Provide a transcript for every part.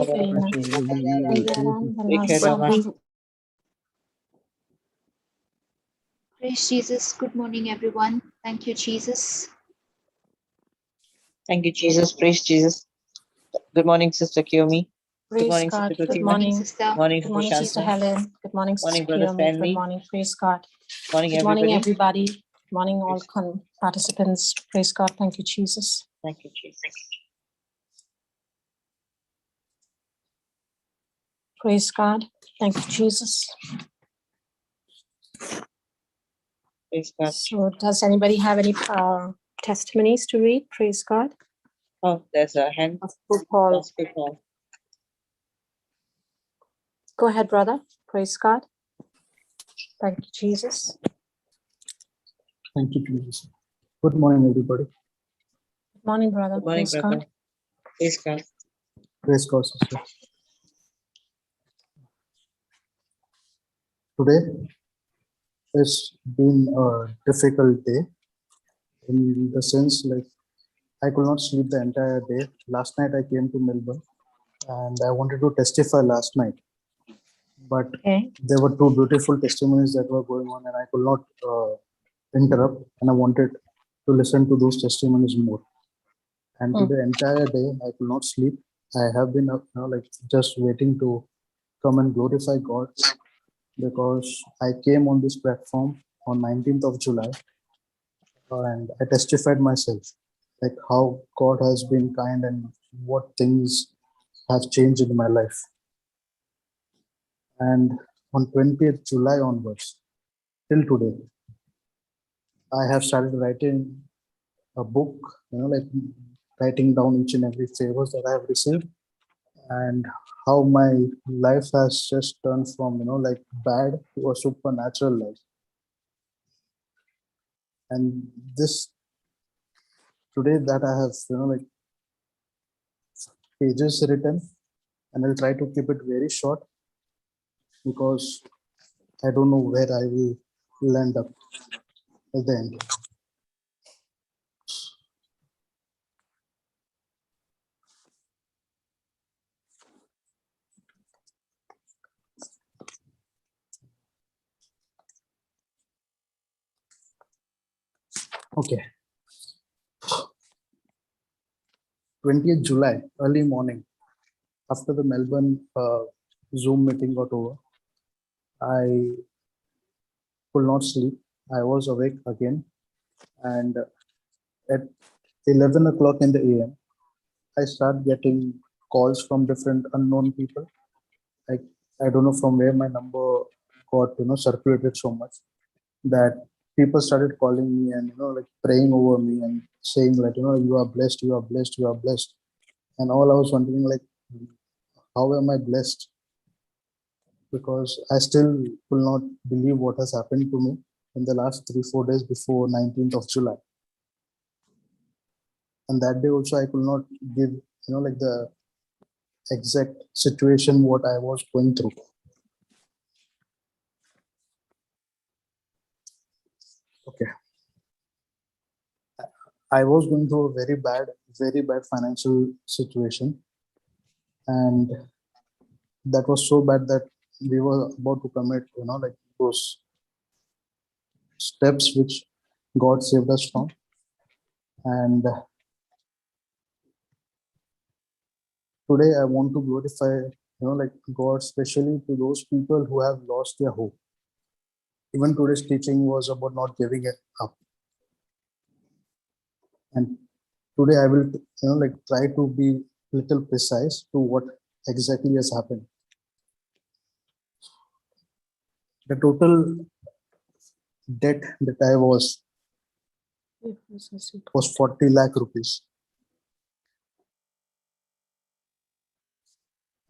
Amen. Praise Jesus. Good morning, everyone. Thank you, Jesus. Thank you, Jesus. Praise Jesus. Good morning, Sister Kiyomi. Praise Good morning, God. Sister Good Pratima. morning. Sister. Morning, Good morning, Sister Sister Helen. Good morning, Sister Morning, Brother Kiyomi. Stanley. Good morning. Praise God. Morning, Good morning, everybody. everybody. Good morning, all participants. Praise God. Thank you, Jesus. Thank you, Jesus. Praise God. Thank you, Jesus. Praise God. So, does anybody have any testimonies to read? Praise God. Oh, there's a hand. Paul. Paul. Go ahead, brother. Praise God. Thank you, Jesus. Thank you, Jesus. Good morning, everybody. Good morning, brother. Good morning, Praise brother. God. Praise God. Praise God, sister. Today has been a difficult day in the sense like I could not sleep the entire day. Last night I came to Melbourne and I wanted to testify last night, but there were two beautiful testimonies that were going on and I could not interrupt, and I wanted to listen to those testimonies more. And today entire day I could not sleep. I have been up now, like just waiting to come and glorify God, because I came on this platform on 19th of July and I testified myself, like how God has been kind and what things have changed in my life. And on 20th July onwards, till today, I have started writing a book, like writing down each and every favors that I have received and how my life has just turned from, like bad to a supernatural life. And this today that I have, like pages written, and I'll try to keep it very short because I don't know where I will land up at the end. Okay. 20th July, early morning, after the Melbourne Zoom meeting got over, I could not sleep. I was awake again, and at 11 o'clock in the AM, I start getting calls from different unknown people. I don't know from where my number got circulated so much that people started calling me and like praying over me and saying like you are blessed, you are blessed, you are blessed. And all I was wondering, like, how am I blessed? Because I still will not believe what has happened to me in the last 3-4 days before 19th of July. And that day also I could not give like the exact situation what I was going through. Okay. I was going through a very bad financial situation, and that was so bad that we were about to commit like those steps which God saved us from. And today I want to glorify like God, especially to those people who have lost their hope. Even today's teaching was about not giving it up, and today I will like try to be little precise to what exactly has happened. The total debt that I was 40 lakh rupees,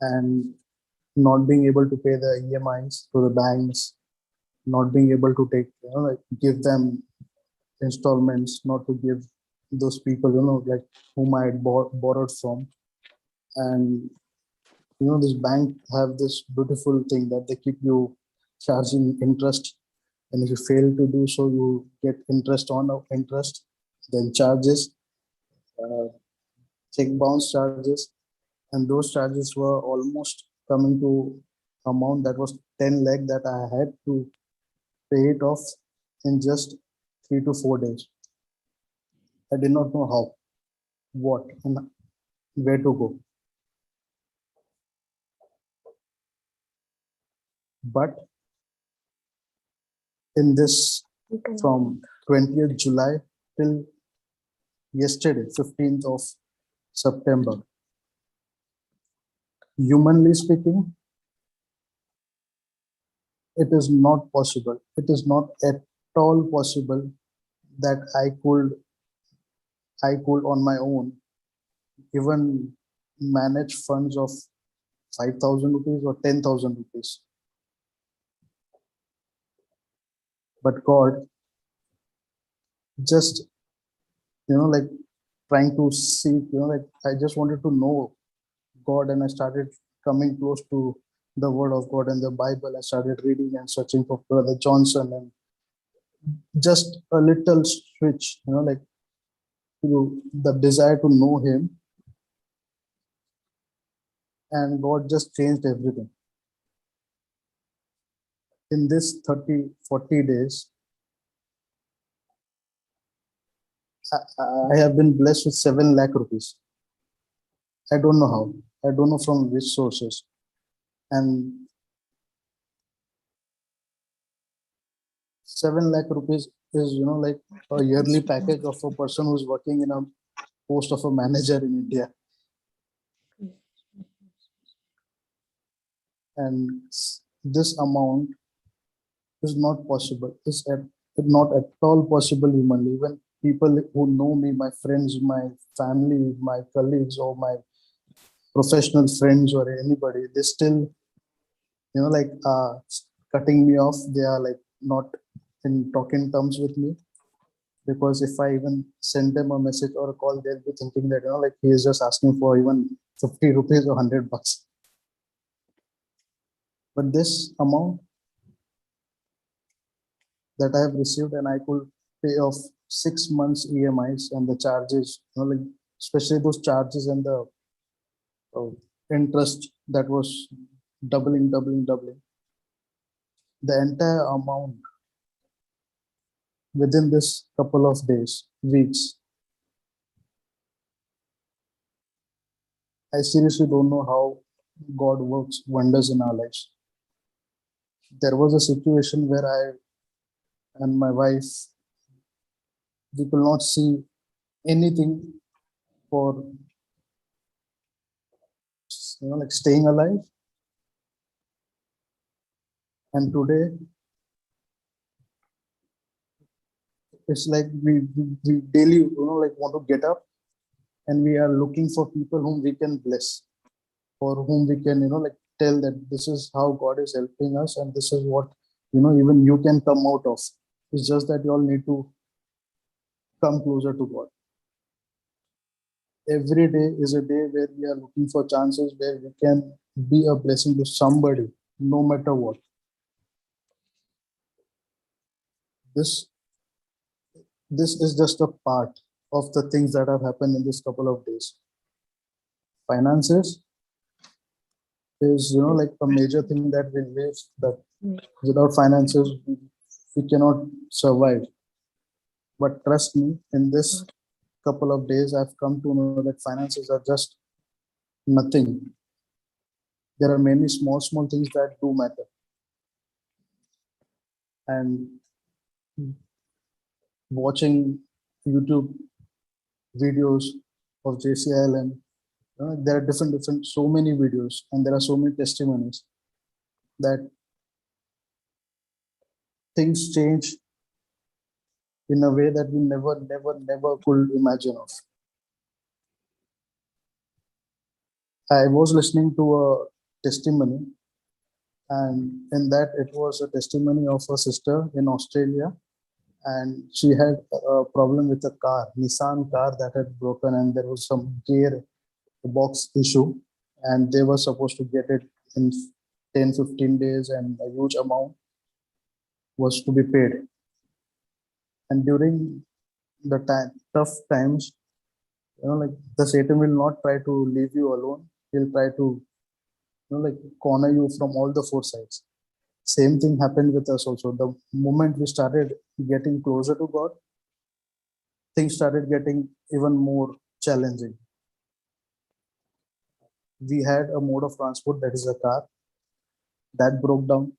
and not being able to pay the EMIs to the banks, not being able to take like give them installments, not to give those people like whom I had borrowed from. And this bank have this beautiful thing that they keep you charging interest, and if you fail to do so, you get interest on interest, then charges, check bounce charges, And those charges were almost coming to amount that was 10 lakh that I had to pay it off in just 3 to 4 days. I did not know how, what, and where to go. But in this, from 20th July till yesterday, 15th of September, humanly speaking, it is not possible. It is not at all possible that I could on my own even manage funds of 5,000 rupees or 10,000 rupees. But God just, like trying to seek, like I just wanted to know God, and I started coming close to the word of God and the Bible. I started reading and searching for Brother Johnson, and just a little switch, like to the desire to know him, and God just changed everything. In this 30-40 days, I have been blessed with 7 lakh rupees. I don't know how. I don't know from which sources. And 7 lakh rupees is, like a yearly package of a person who's working in a post of a manager in India. And this amount is not possible. It's not at all possible humanly. Even people who know me, my friends, my family, my colleagues, or my professional friends, or anybody, they still, like cutting me off. They are like not in talking terms with me, because if I even send them a message or a call, they'll be thinking that, like he is just asking for even 50 rupees or 100 bucks. But this amount that I have received, and I could pay off 6 months EMIs and the charges, like especially those charges and the interest that was doubling. The entire amount within this couple of days, weeks. I seriously don't know how God works wonders in our lives. There was a situation where I and my wife, we could not see anything for, like staying alive. And today, it's like we daily, like want to get up, and we are looking for people whom we can bless, or whom we can, like tell that this is how God is helping us, and this is what, even you can come out of. It's just that you all need to come closer to God. Every day is a day where we are looking for chances where we can be a blessing to somebody, no matter what. This is just a part of the things that have happened in this couple of days. Finances is, like a major thing that we live, that without finances, we cannot survive. But trust me, in this couple of days, I've come to know that finances are just nothing. There are many small things that do matter. And watching YouTube videos of JCILM, there are different, so many videos, and there are so many testimonies that things change in a way that we never could imagine of. I was listening to a testimony, and in that it was a testimony of a sister in Australia, and she had a problem with a car, Nissan car, that had broken, and there was some gear box issue, and they were supposed to get it in 10-15 days, and a huge amount was to be paid. And during the tough times, like the Satan will not try to leave you alone. he'll try to, like corner you from all the four sides. Same thing happened with us also. The moment we started getting closer to God, things started getting even more challenging. We had a mode of transport, that is a car, that broke down,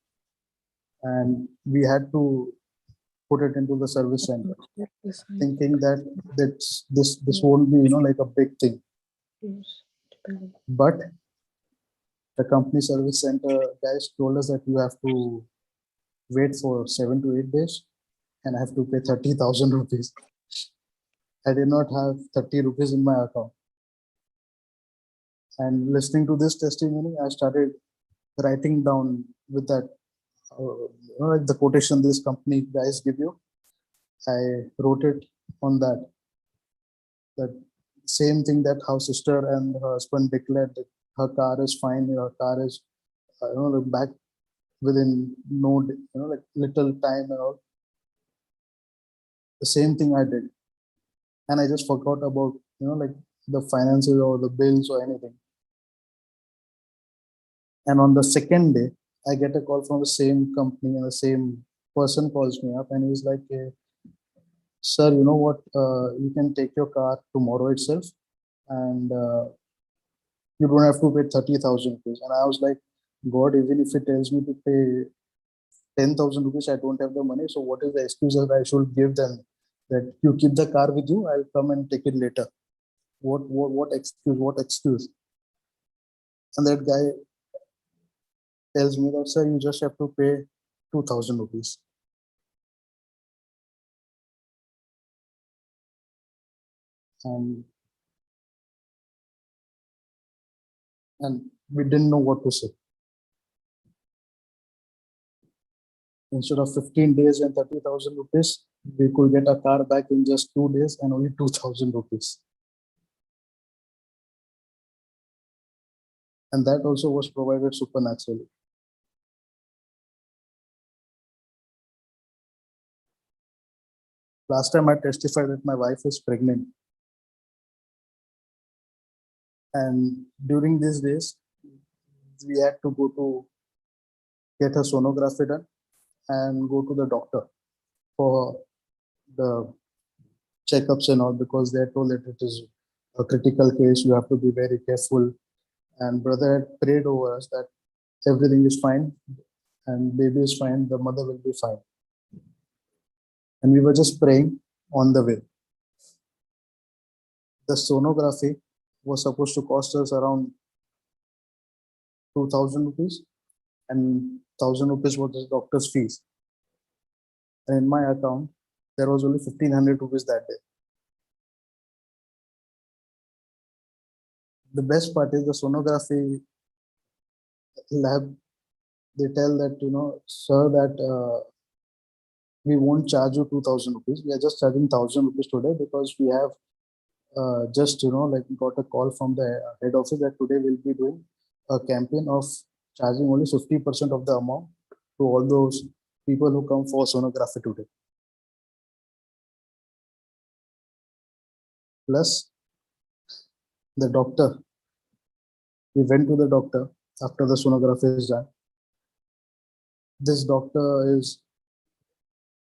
and we had to put it into the service center, thinking that this won't be, like a big thing. But the company service center guys told us that you have to wait for 7 to 8 days, and I have to pay 30,000 rupees. I did not have 30 rupees in my account. And listening to this testimony, I started writing down with that, like the quotation this company guys give you. I wrote it on that same thing, that how sister and her husband declared that her car is fine, her car is, back within no, like little time and all. The same thing I did, and I just forgot about, like the finances or the bills or anything. And on the second day, I get a call from the same company, and the same person calls me up and he's like, sir, you know what, you can take your car tomorrow itself, and you don't have to pay 30,000 rupees. And I was like, God, even if it tells me to pay 10,000 rupees, I don't have the money. So what is the excuse that I should give them? That you keep the car with you, I'll come and take it later. What excuse? What excuse? And that guy tells me that, sir, you just have to pay 2,000 rupees. And we didn't know what to say. Instead of 15 days and 30,000 rupees, we could get a car back in just 2 days and only 2,000 rupees. And that also was provided supernaturally. Last time I testified that my wife is pregnant. And during these days, we had to go to get her sonography done and go to the doctor for the checkups and all, because they told that it is a critical case. You have to be very careful. And brother had prayed over us that everything is fine and baby is fine, the mother will be fine. And we were just praying on the way. The sonography was supposed to cost us around 2,000 rupees, and 1,000 rupees was the doctor's fees. And in my account, there was only 1,500 rupees that day. The best part is the sonography lab, they tell that, sir, that we won't charge you 2,000 rupees. We are just charging 1,000 rupees today because we have just, like got a call from the head office that today we'll be doing a campaign of charging only 50% of the amount to all those people who come for sonography today. Plus, the doctor, we went to the doctor after the sonography is done. This doctor is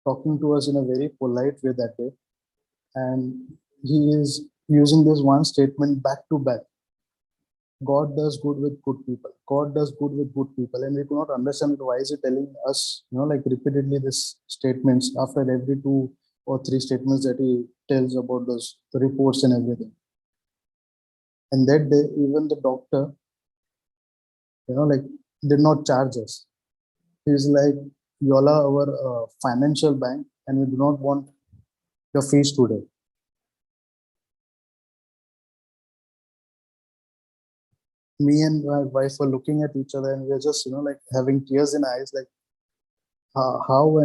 talking to us in a very polite way that day. And he is using this one statement back to back. God does good with good people. God does good with good people. And we could not understand why is he telling us, like repeatedly this statements after every 2 or 3 statements that he tells about those reports and everything. And that day, even the doctor, like did not charge us. He's like, you all are our financial bank and we do not want your fees today. Me and my wife were looking at each other and we are just, like having tears in eyes, like how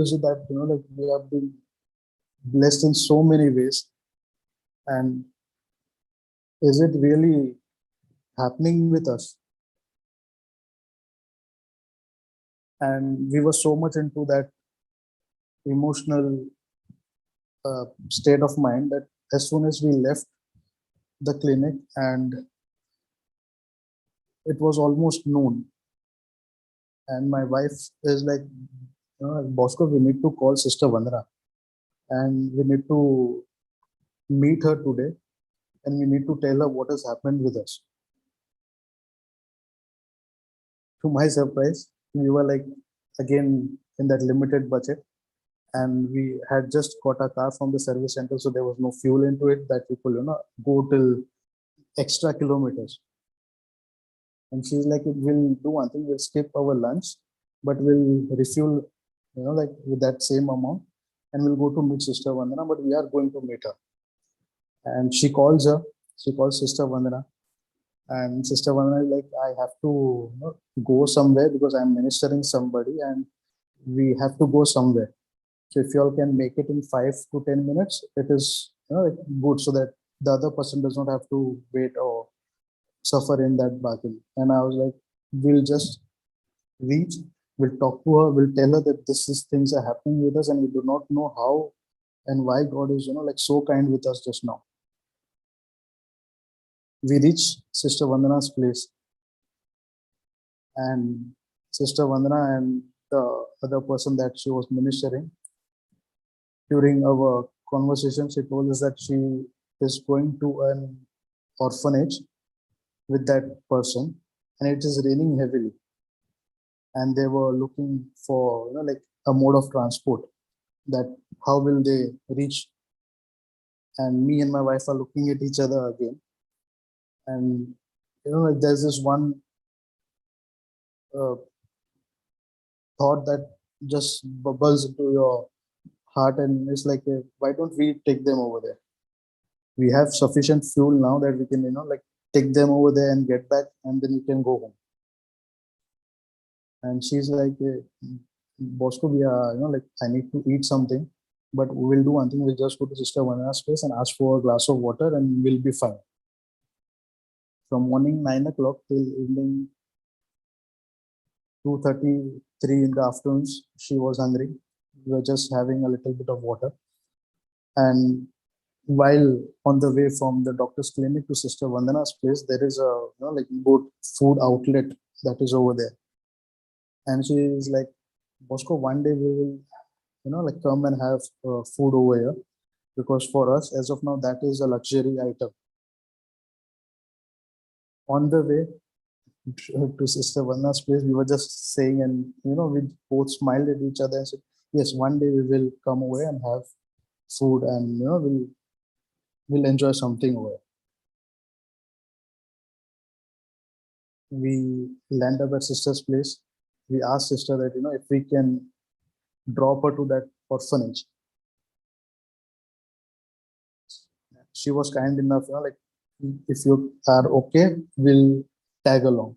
is it that, like we have been blessed in so many ways, and is it really happening with us? And we were so much into that emotional state of mind that as soon as we left the clinic and it was almost noon, and my wife is like, Bosco, we need to call Sister Vandana and we need to meet her today and we need to tell her what has happened with us. To my surprise, we were like, again, in that limited budget, and we had just got a car from the service center, so there was no fuel into it that we could, go till extra kilometers. And she's like, we'll do one thing, we'll skip our lunch, but we'll refuel, like with that same amount, and we'll go to meet Sister Vandana, but we are going to meet her. And she calls Sister Vandana, and Sister Vandana is like, I have to go somewhere because I'm ministering somebody and we have to go somewhere. So if you all can make it in 5 to 10 minutes, it is like good, so that the other person does not have to wait or suffer in that bargain. And I was like, we'll just reach, we'll talk to her, we'll tell her that this is things are happening with us and we do not know how and why God is, like so kind with us just now. We reach Sister Vandana's place, and Sister Vandana and the other person that she was ministering, during our conversation, she told us that she is going to an orphanage with that person, and it is raining heavily. And they were looking for like a mode of transport, that how will they reach. And me and my wife are looking at each other again. And like there's this one thought that just bubbles into your heart, and it's like, why don't we take them over there? We have sufficient fuel now that we can like take them over there and get back, and then we can go home. And she's like, Bosco, we are like, I need to eat something, but we will do one thing, we'll just go to Sister Vandana's place and ask for a glass of water and we'll be fine. From morning 9 o'clock till evening 2:33 in the afternoons, she was hungry. We were just having a little bit of water. And while on the way from the doctor's clinic to Sister Vandana's place, there is a like good food outlet that is over there. And she is like, Bosco, one day we will like come and have food over here, because for us as of now that is a luxury item. On the way to Sister Vandana's place, we were just saying, and we both smiled at each other and said, yes, one day we will come over and have food, and we'll enjoy something over. We land up at Sister's place. We asked Sister that if we can drop her to that orphanage. She was kind enough, like, if you are okay, we'll tag along.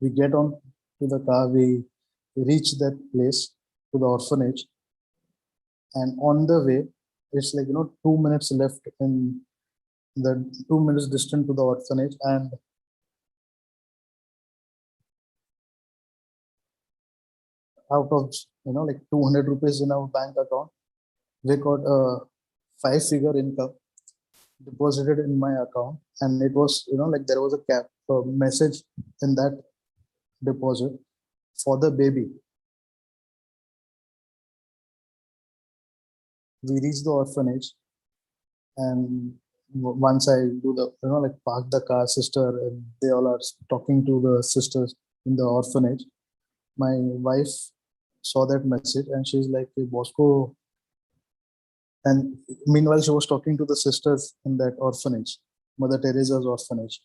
We get on to the car, we reach that place, to the orphanage, and on the way, it's like 2 minutes left in the 2 minutes distant to the orphanage, and out of like 200 rupees in our bank account, we got a 5-figure income deposited in my account. And it was like there was a message in that deposit for the baby. We reached the orphanage, and once I do the like park the car, Sister, and they all are talking to the sisters in the orphanage. My wife saw that message and she's like, hey, Bosco. And meanwhile, she was talking to the sisters in that orphanage, Mother Teresa's orphanage.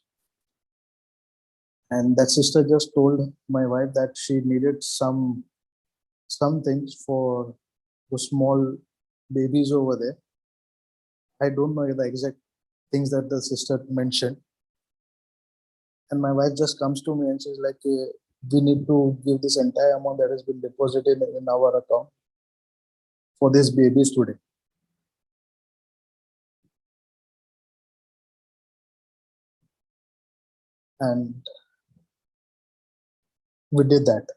And that sister just told my wife that she needed some things for the small babies over there. I don't know the exact things that the sister mentioned. And my wife just comes to me and she's like, we need to give this entire amount that has been deposited in our account for these babies today. And we did that.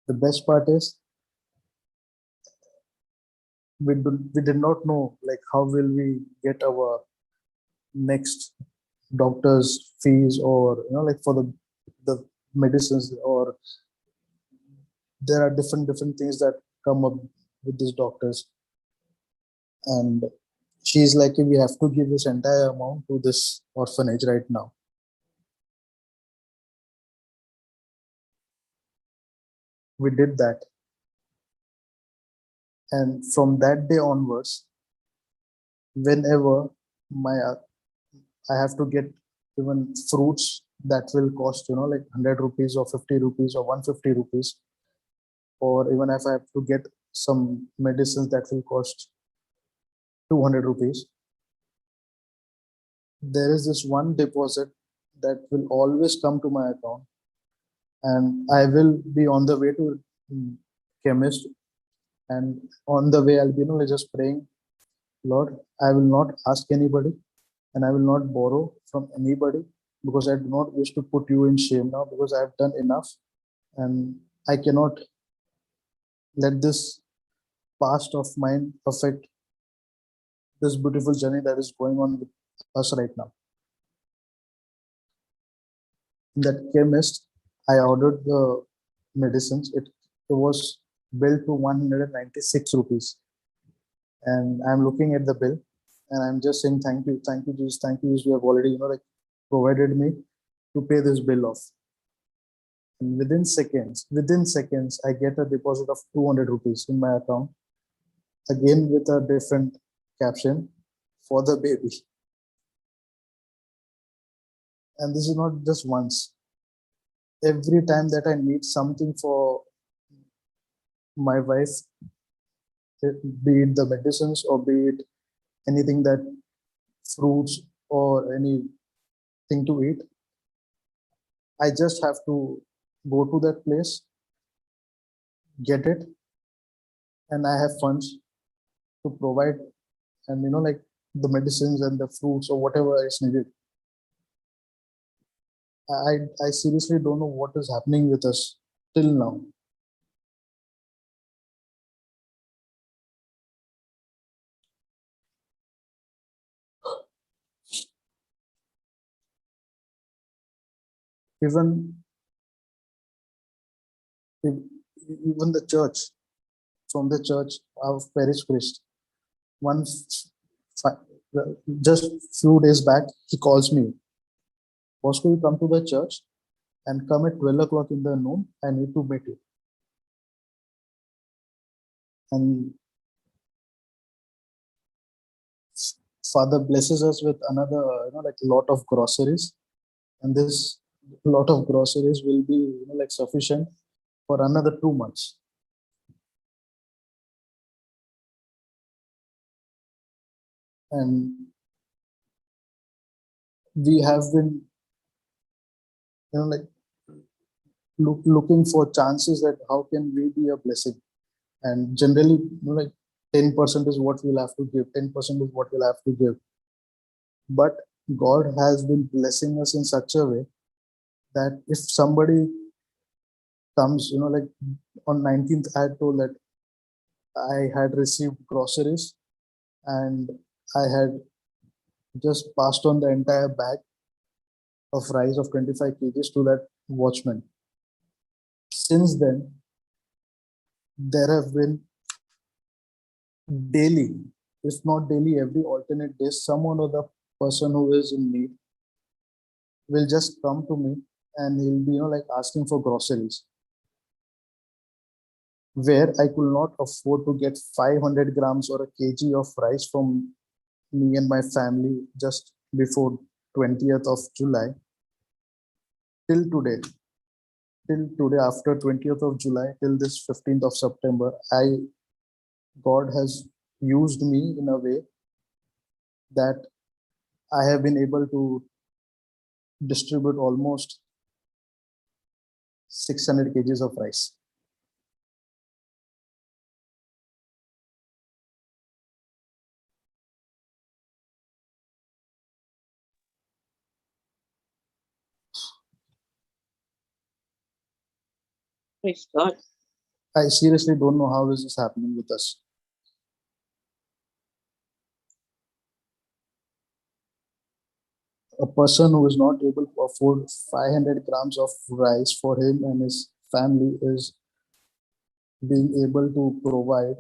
The best part is, we did not know like how will we get our next doctor's fees, or like for the medicines, or there are different things that come up with these doctors. And she's like, we have to give this entire amount to this orphanage right now. We did that, and from that day onwards, whenever my I have to get even fruits that will cost like 100 rupees or 50 rupees or 150 rupees, or even if I have to get some medicines that will cost 200 rupees, there is this one deposit that will always come to my account, and I will be on the way to chemist, and on the way I'll be just praying, Lord, I will not ask anybody and I will not borrow from anybody, because I do not wish to put you in shame now, because I have done enough, and I cannot let this past of mine affect this beautiful journey that is going on with us right now. In that chemist, I ordered the medicines. It was billed to 196 rupees. And I'm looking at the bill and I'm just saying, thank you, Jesus, thank you, Jesus. You have already, like provided me to pay this bill off. And within seconds, I get a deposit of 200 rupees in my account, again with a different caption, for the baby. And this is not just once. Every time that I need something for my wife, be it the medicines or be it anything, that fruits or anything to eat, I just have to go to that place, get it, and I have funds to provide, and like the medicines and the fruits or whatever is needed. I seriously don't know what is happening with us till now. Even the church, from the church of parish priest, just few days back, he calls me, Bosco, you come to the church and come at 12 o'clock in the noon. I need to meet you. And Father blesses us with another, like lot of groceries. And this lot of groceries will be, like sufficient for another 2 months. And we have been, like looking for chances that how can we be a blessing. And generally, like 10% is what we'll have to give, 10% is what we'll have to give. But God has been blessing us in such a way that if somebody comes, like on 19th, I had told that I had received groceries and I had just passed on the entire bag of rice of 25 kgs to that watchman. Since then, there have been daily, if not daily, every alternate day, someone or the person who is in need will just come to me and he'll be, like asking for groceries, where I could not afford to get 500 grams or a kg of rice from me and my family just before 20th of July. Till today, after 20th of July, till this 15th of September, God has used me in a way that I have been able to distribute almost 600 kgs of rice. Praise God. I seriously don't know how this is happening with us. a person who is not able to afford 500 grams of rice for him and his family is being able to provide,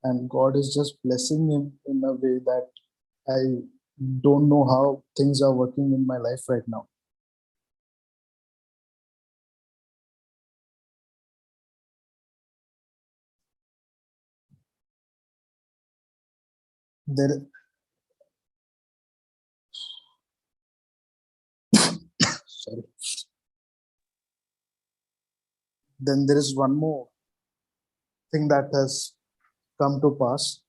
and God is just blessing him in a way that I don't know how things are working in my life right now. There, sorry. Then there is one more thing that has come to pass.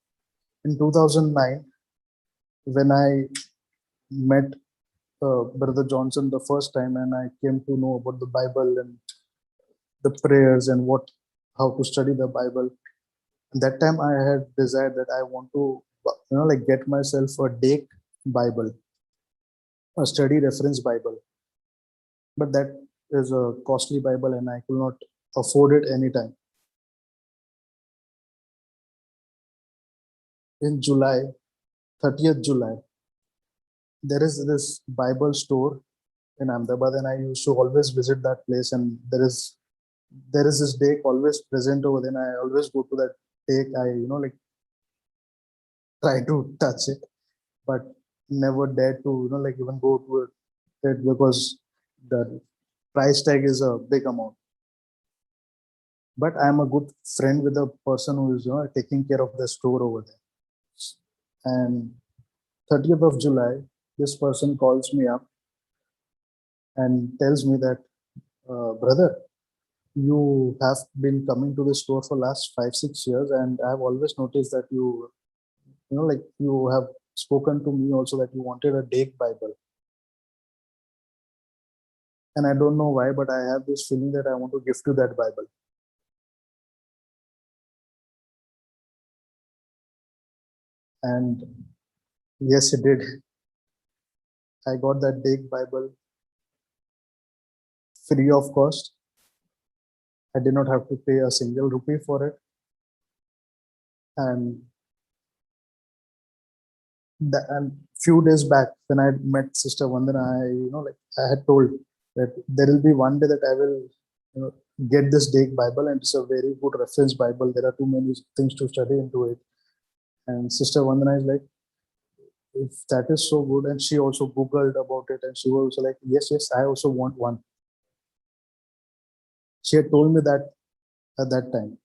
In 2009, when I met Brother Johnson the first time, and I came to know about the Bible and the prayers and how to study the Bible. That time I had desired that I want to, like get myself a Dake Bible, a study reference Bible. But that is a costly Bible and I could not afford it anytime. In July, 30th July, there is this Bible store in Ahmedabad, and I used to always visit that place. And there is this Dake always present over there. And I always go to that Dake. I like try to touch it, but never dare to like even go to it because the price tag is a big amount. But I'm a good friend with the person who is taking care of the store over there. And 30th of July, this person calls me up and tells me that, brother, you have been coming to the store for last 5-6 years, and I've always noticed that like you have spoken to me also that you wanted a Dake Bible. And I don't know why, but I have this feeling that I want to gift you that Bible. And yes, it did. I got that Dake Bible free of cost. I did not have to pay a single rupee for it. And few days back, when I met Sister Vandana, I had told that there will be one day that I will, get this Dake Bible, and it's a very good reference Bible. There are too many things to study into it. And Sister Vandana is like, if that is so good, and she also Googled about it, and she was also like, yes, I also want one. She had told me that at that time.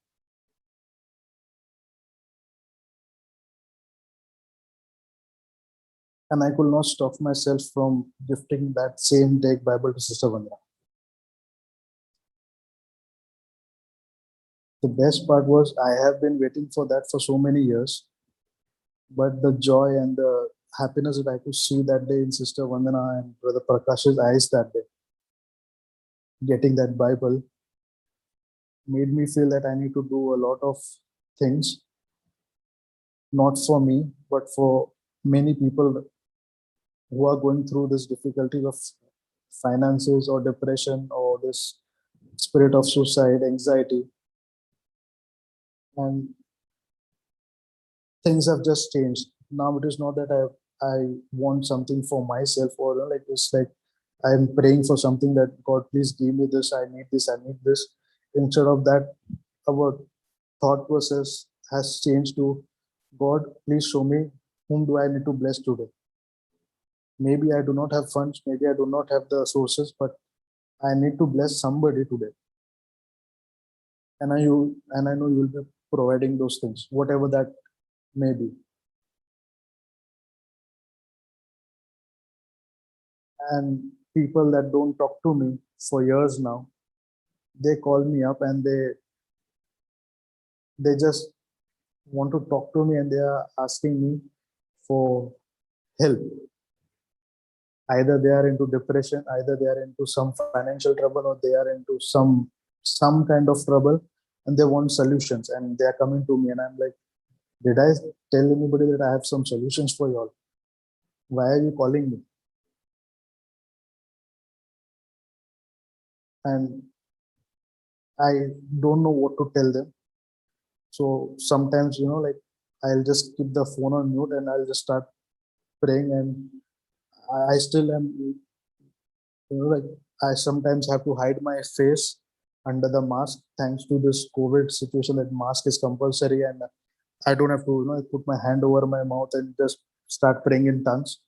And I could not stop myself from gifting that same Dake Bible to Sister Vandana. The best part was I have been waiting for that for so many years, but the joy and the happiness that I could see that day in Sister Vandana and Brother Prakash's eyes that day, getting that Bible, made me feel that I need to do a lot of things, not for me, but for many people who are going through this difficulty of finances or depression or this spirit of suicide, anxiety. And things have just changed. Now it is not that I want something for myself, or like it's like I'm praying for something that God, please give me this, I need this, I need this. Instead of that, our thought process has changed to, God, please show me whom do I need to bless today. Maybe I do not have funds, maybe I do not have the sources, but I need to bless somebody today. And I know you will be providing those things, whatever that may be. And people that don't talk to me for years now, they call me up and they just want to talk to me, and they are asking me for help. Either they are into depression, either they are into some financial trouble, or they are into some kind of trouble, and they want solutions, and they are coming to me, and I'm like, did I tell anybody that I have some solutions for you all? Why are you calling me? And I don't know what to tell them. So sometimes, like I'll just keep the phone on mute and I'll just start praying, and I still am, like I sometimes have to hide my face under the mask thanks to this COVID situation that mask is compulsory and I don't have to, put my hand over my mouth and just start praying in tongues.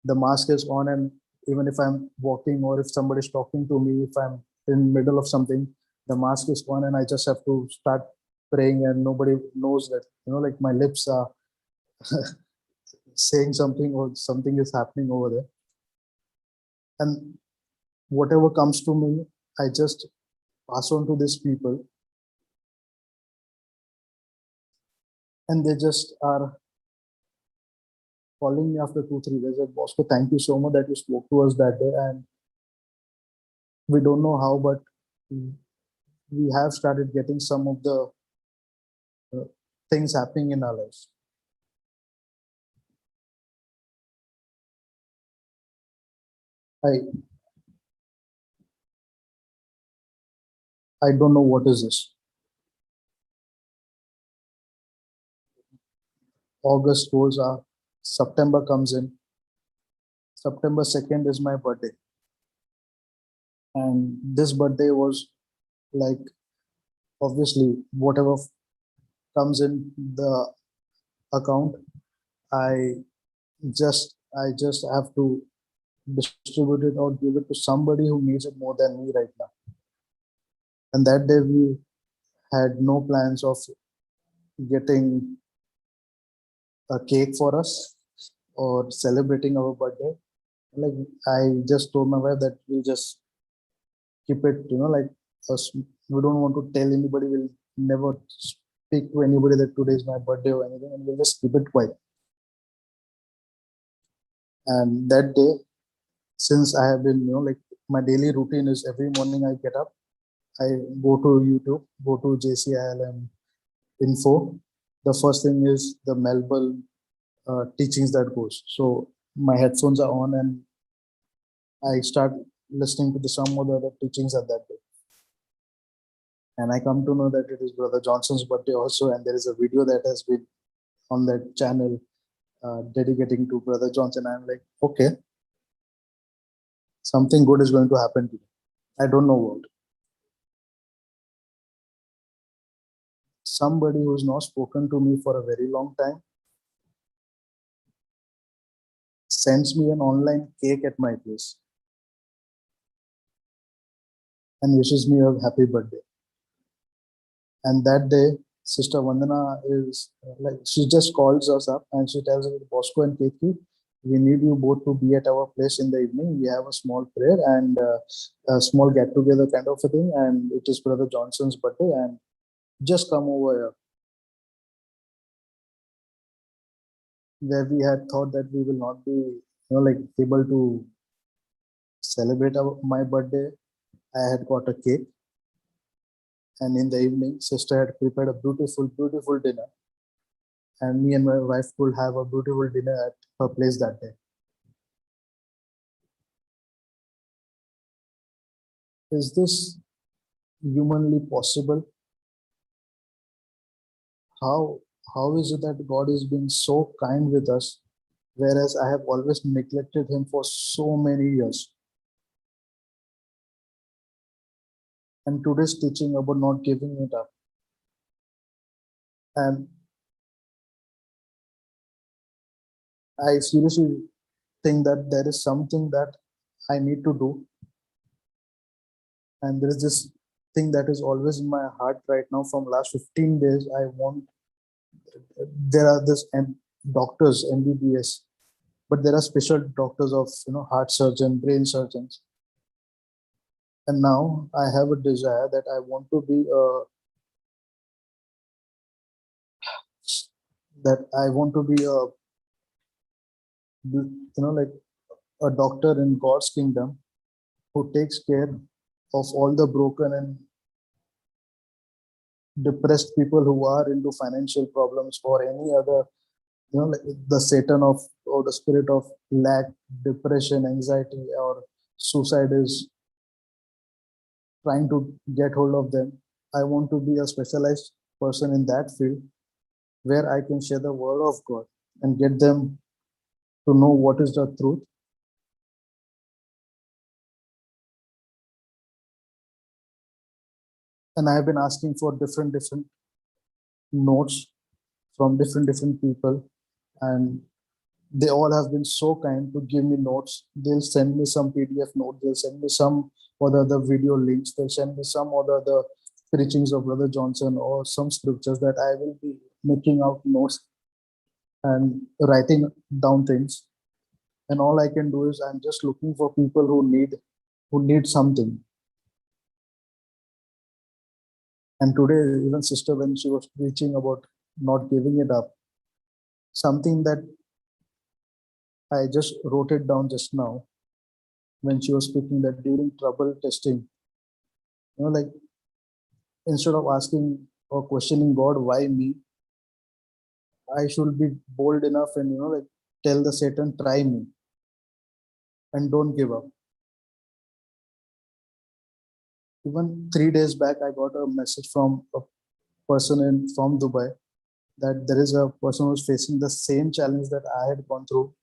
The mask is on, and even if I'm walking or if somebody's talking to me, if I'm in middle of something, the mask is on and I just have to start praying and nobody knows that, like my lips are saying something or something is happening over there. And whatever comes to me, I just pass on to these people and they just are calling me after 2 3 days like, Bosco, thank you so much that you spoke to us that day, and we don't know how, but we have started getting some of the things happening in our lives. I don't know what is this. August goes, September comes in. September 2nd is my birthday. And this birthday was like, obviously, whatever comes in the account, I just have to distribute it or give it to somebody who needs it more than me right now. And that day we had no plans of getting a cake for us or celebrating our birthday. Like I just told my wife that we just keep it, like us. We don't want to tell anybody. We'll never speak to anybody that today is my birthday or anything, and we'll just keep it quiet. And that day, since I have been, like my daily routine is every morning I get up, I go to YouTube, go to JCILM info. The first thing is the Melbourne teachings that goes. So my headphones are on and I start listening to some of the other teachings at that day. And I come to know that it is Brother Johnson's birthday also, and there is a video that has been on that channel dedicating to Brother Johnson. I'm like, okay, something good is going to happen today. I don't know what. Somebody who's not spoken to me for a very long time sends me an online cake at my place and wishes me a happy birthday. And that day, Sister Vandana is like, she just calls us up and she tells us, Bosco and Kethi, we need you both to be at our place in the evening. We have a small prayer and a small get together kind of a thing. And it is Brother Johnson's birthday, and just come over here. Where we had thought that we will not be, like able to celebrate my birthday, I had got a cake. And in the evening, sister had prepared a beautiful, beautiful dinner. And me and my wife could have a beautiful dinner at her place that day. Is this humanly possible? How is it that God is being so kind with us, whereas I have always neglected him for so many years? And today's teaching about not giving it up. And I seriously think that there is something that I need to do. And there is this thing that is always in my heart right now from last 15 days. There are this doctors, MBBS, but there are special doctors of, heart surgeon, brain surgeons. And now I have a desire that I want to be like a doctor in God's kingdom who takes care of all the broken and depressed people who are into financial problems or any other, like the Satan or the spirit of lack, depression, anxiety, or suicide is trying to get hold of them. I want to be a specialized person in that field where I can share the word of God and get them to know what is the truth And I have been asking for different notes from different people, and they all have been so kind to give me notes. They'll send me some PDF notes, they'll send me some other video links, they'll send me some other preachings of Brother Johnson or some scriptures that I will be making out notes and writing down things. And all I can do is I'm just looking for people who need something. And today, even sister, when she was preaching about not giving it up, something that I just wrote it down just now when she was speaking, that during trouble testing, like instead of asking or questioning God, why me, I should be bold enough and like tell the Satan, try me and don't give up. Even 3 days back, I got a message from a person from Dubai that there is a person who's facing the same challenge that I had gone through,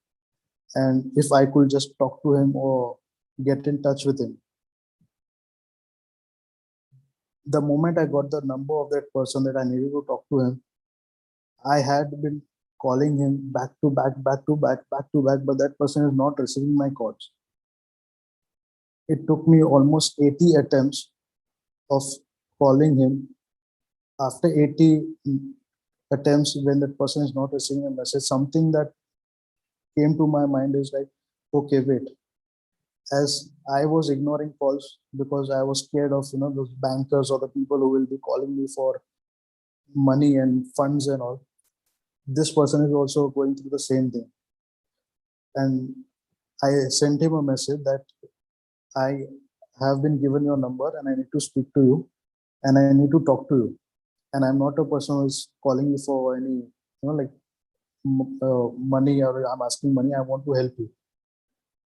and if I could just talk to him or get in touch with him. The moment I got the number of that person that I needed to talk to him, I had been calling him back to back, but that person is not receiving my calls. It took me almost 80 attempts of calling him. After 80 attempts, when that person is not receiving a message, something that came to my mind is like, okay, wait. As I was ignoring calls because I was scared of those bankers or the people who will be calling me for money and funds and all, this person is also going through the same thing. And I sent him a message that I have been given your number and I need to speak to you and I need to talk to you. And I'm not a person who is calling you for any, like money, or I'm asking money. I want to help you.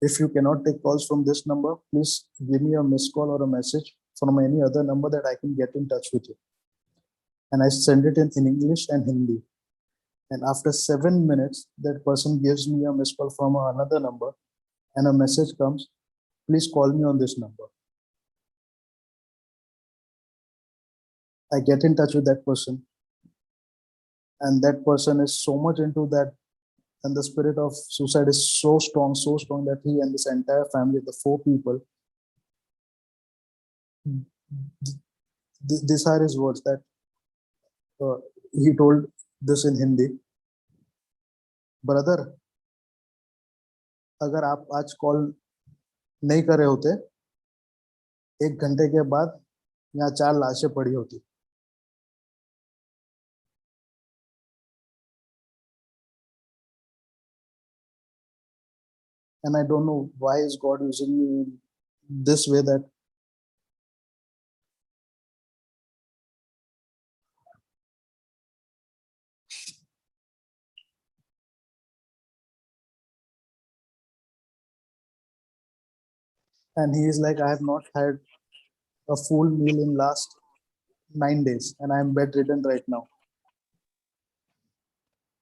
If you cannot take calls from this number, please give me a missed call or a message from any other number that I can get in touch with you. And I send it in English and Hindi. And after 7 minutes, that person gives me a missed call from another number and a message comes, please call me on this number. I get in touch with that person, and that person is so much into that, and the spirit of suicide is so strong that he and this entire family, the 4 people, these are his words that he told this in Hindi. Brother, अगर आप आज call नहीं कर रहे होते, 1 घंटे के बाद यहाँ 4 लाशें पड़ी होती. And I don't know why is God using me in this way, that and he is like, I have not had a full meal in last 9 days and I am bedridden right now.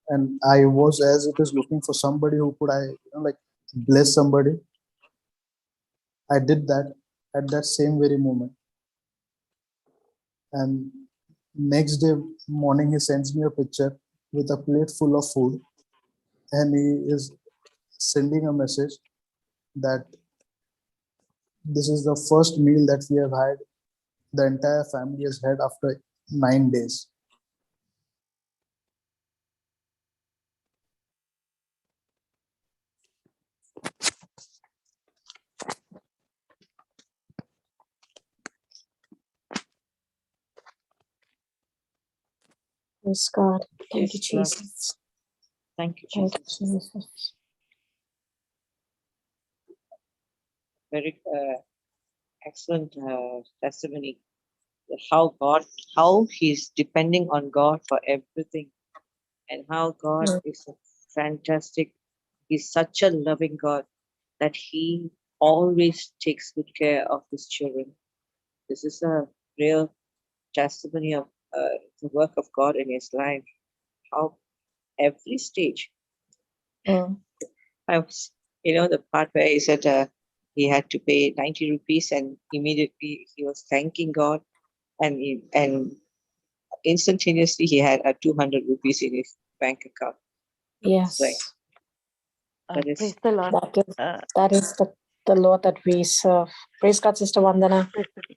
And I was, as it is, looking for somebody who could like bless somebody. I did that at that same very moment. And next day morning, he sends me a picture with a plate full of food, and he is sending a message that this is the first meal that we have had, the entire family has had after 9 days. Praise God. Thank you, Yes, Lord. Jesus. Thank you, Thank Jesus. you, Jesus. Very excellent testimony. How he's depending on God for everything, and how God is a fantastic. He's such a loving God that he always takes good care of his children. This is a real testimony of the work of God in his life. How every stage. I was, the part where he said he had to pay 90 rupees and immediately he was thanking God. and instantaneously he had a 200 rupees in his bank account. Yes. Right. That is- Praise the Lord. That is the Lord that we serve. Praise God, Sister Vandana.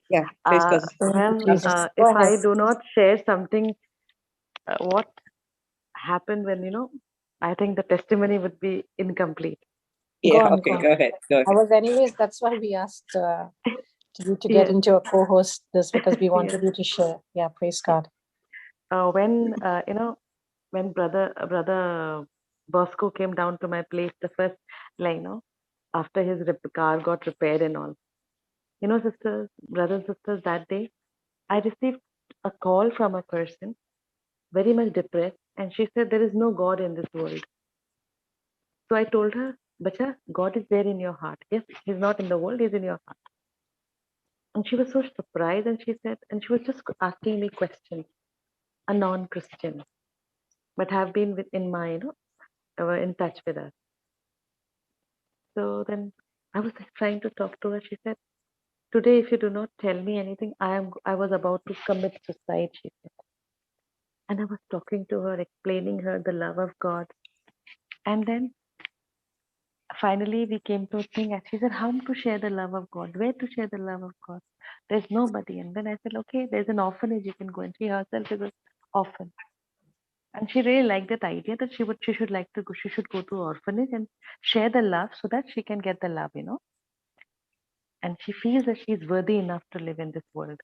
Yeah, praise God. Thank you, Jesus. Well, Go if I ahead. do not share something, what happened when, I think the testimony would be incomplete. Yeah, on, okay, go on. go ahead. Go ahead. I was anyways, that's why we asked you to get Yes. into a co-host this because we wanted Yes. you to share. Yeah, praise God. When brother Bosco came down to my place, the first, after his car got repaired and all, sisters, brothers and sisters, that day, I received a call from a person very much depressed, and she said, there is no God in this world. So I told her, Bacha, God is there in your heart. Yes, he's not in the world, he's in your heart. And she was so surprised, and she was just asking me questions, a non-Christian, but have been in my, in touch with us. So then I was trying to talk to her. She said, today, if you do not tell me anything, I was about to commit suicide, she said. And I was talking to her, explaining her the love of God. And then finally we came to a thing, and she said, how to share the love of God, where to share the love of God. There's nobody. And then I said, okay, there's an orphanage you can go. And she herself is an orphan. And she really liked that idea that she should like to go, she should go to orphanage and share the love so that she can get the love, And she feels that she's worthy enough to live in this world.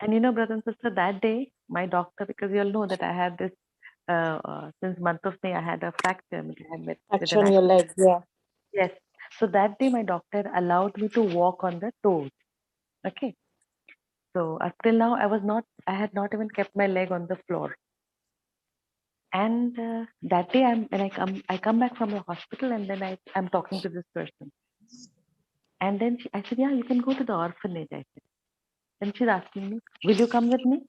And brother and sister, that day, my doctor, because you all know that I had this, since month of May, I had a fracture. I had with Fracture an on your leg, yeah. Yes. So that day, my doctor allowed me to walk on the toes. Okay. So until now, I had not even kept my leg on the floor. And that day, I come back from the hospital, and then I'm talking to this person. And then I said, yeah, you can go to the orphanage. I said. And she's asking me, will you come with me?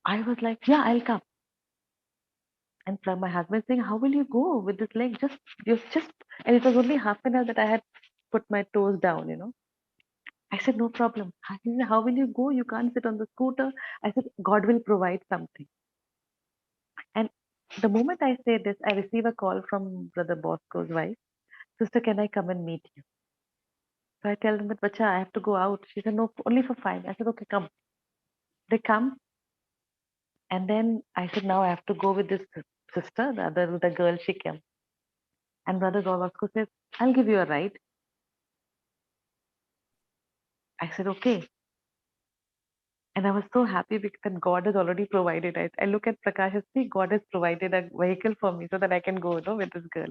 I was like, yeah, I'll come. And from my husband saying, how will you go with this leg? Just, and it was only half an hour that I had put my toes down. I said, no problem. He said, how will you go? You can't sit on the scooter. I said, God will provide something. And the moment I say this, I receive a call from Brother Bosco's wife. Sister, can I come and meet you? So I tell them that, Bacha, I have to go out. She said, no, only for 5. I said, okay, come. They come. And then I said, now I have to go with this sister, the girl, she came. And Brother Bosco says, I'll give you a ride. I said, okay. And I was so happy because God has already provided it. I look at Prakash and see God has provided a vehicle for me so that I can go with this girl.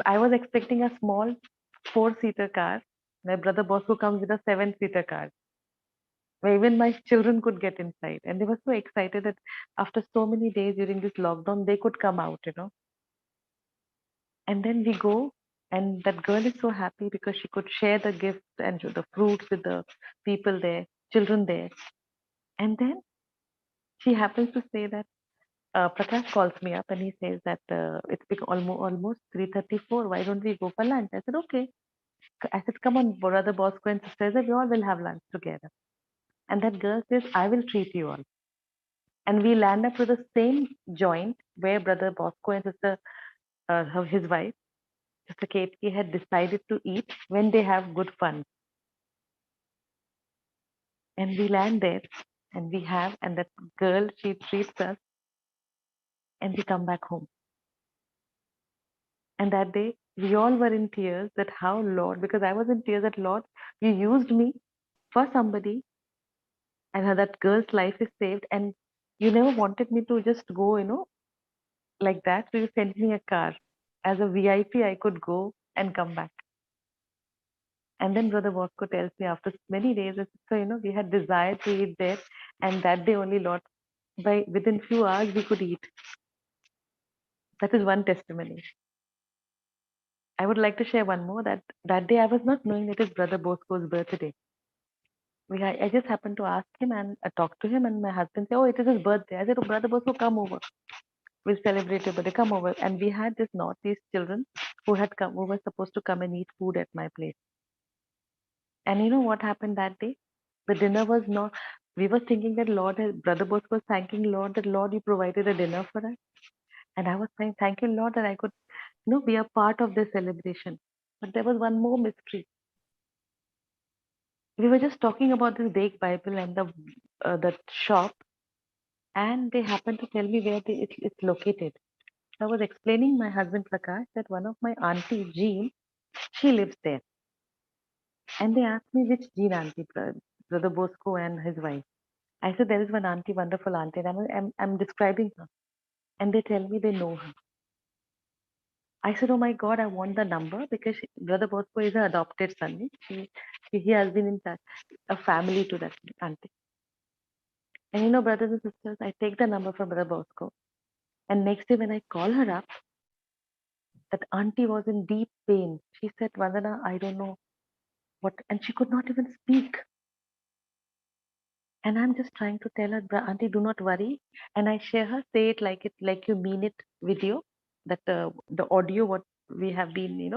I was expecting a small 4-seater car. My brother Bosco comes with a 7-seater car, where even my children could get inside. And they were so excited that after so many days during this lockdown, they could come out. And then we go, and that girl is so happy because she could share the gift and the fruits with the people there, children there. And then she happens to say that Prakash calls me up and he says that it's almost 3:34. Why don't we go for lunch? I said, okay. I said, come on, brother Bosco and sister. I said, we all will have lunch together. And that girl says, I will treat you all. And we land up to the same joint where brother Bosco and sister, his wife, Sister Katie, had decided to eat when they have good fun. And we land there and and that girl, she treats us and we come back home. And that day, we all were in tears that how, Lord, because I was in tears that, Lord, you used me for somebody and how that girl's life is saved. And you never wanted me to just go, like that. So you sent me a car. As a VIP, I could go and come back. And then Brother Bosco tells me after many days, so, we had desire to eat there. And that day only, Lord, within few hours, we could eat. That is one testimony. I would like to share one more that day I was not knowing it is Brother Bosco's birthday. I just happened to ask him and talk to him, and my husband said, oh, it is his birthday. I said, oh, Brother Bosco, come over. We'll celebrate your birthday. Come over. And we had this Northeast children who were supposed to come and eat food at my place. And you know what happened that day? The dinner was not, we were thinking that Brother Bosco was thanking Lord that Lord, you provided a dinner for us. And I was saying, thank you, Lord, that I could, be a part of this celebration. But there was one more mystery. We were just talking about this Dake Bible and the shop, and they happened to tell me where it's located. I was explaining my husband Prakash that one of my auntie, Jean, she lives there. And they asked me which Jean auntie, Brother Bosco and his wife. I said, there is one auntie, wonderful auntie, and I'm describing her. And they tell me they know her. I said, oh my God, I want the number because Brother Bosco is an adopted son. He has been in touch, a family to that auntie. And brothers and sisters, I take the number from Brother Bosco. And next day when I call her up, that auntie was in deep pain. She said, Vandana, I don't know what, and she could not even speak. And I'm just trying to tell her, auntie, do not worry. And I share her, say it like you mean it video, that the audio, what we have been,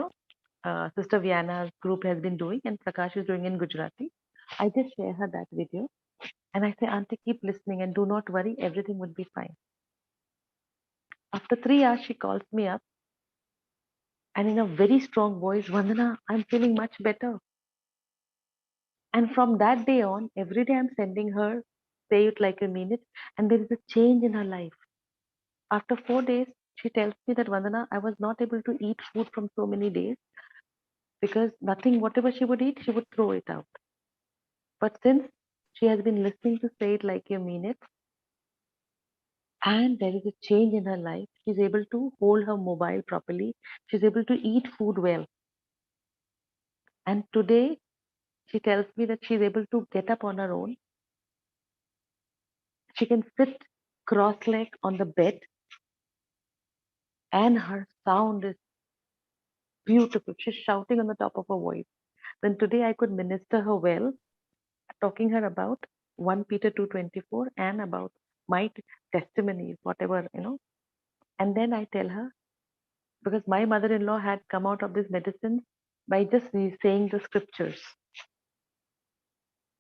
Sister Viana's group has been doing and Prakash is doing in Gujarati. I just share her that video. And I say, auntie, keep listening and do not worry, everything will be fine. After 3 hours, she calls me up and in a very strong voice, Vandana, I'm feeling much better. And from that day on, every day I'm sending her, say it like you mean it, and there is a change in her life. After 4 days, she tells me that Vandana, I was not able to eat food from so many days because whatever she would eat, she would throw it out. But since she has been listening to say it like you mean it, and there is a change in her life, she's able to hold her mobile properly. She's able to eat food well. And today, she tells me that she's able to get up on her own. She can sit cross-legged on the bed, and her sound is beautiful. She's shouting on the top of her voice. Then today I could minister her well, talking her about 1 Peter 2:24 and about my testimonies, whatever, And then I tell her, because my mother-in-law had come out of this medicine by just saying the scriptures.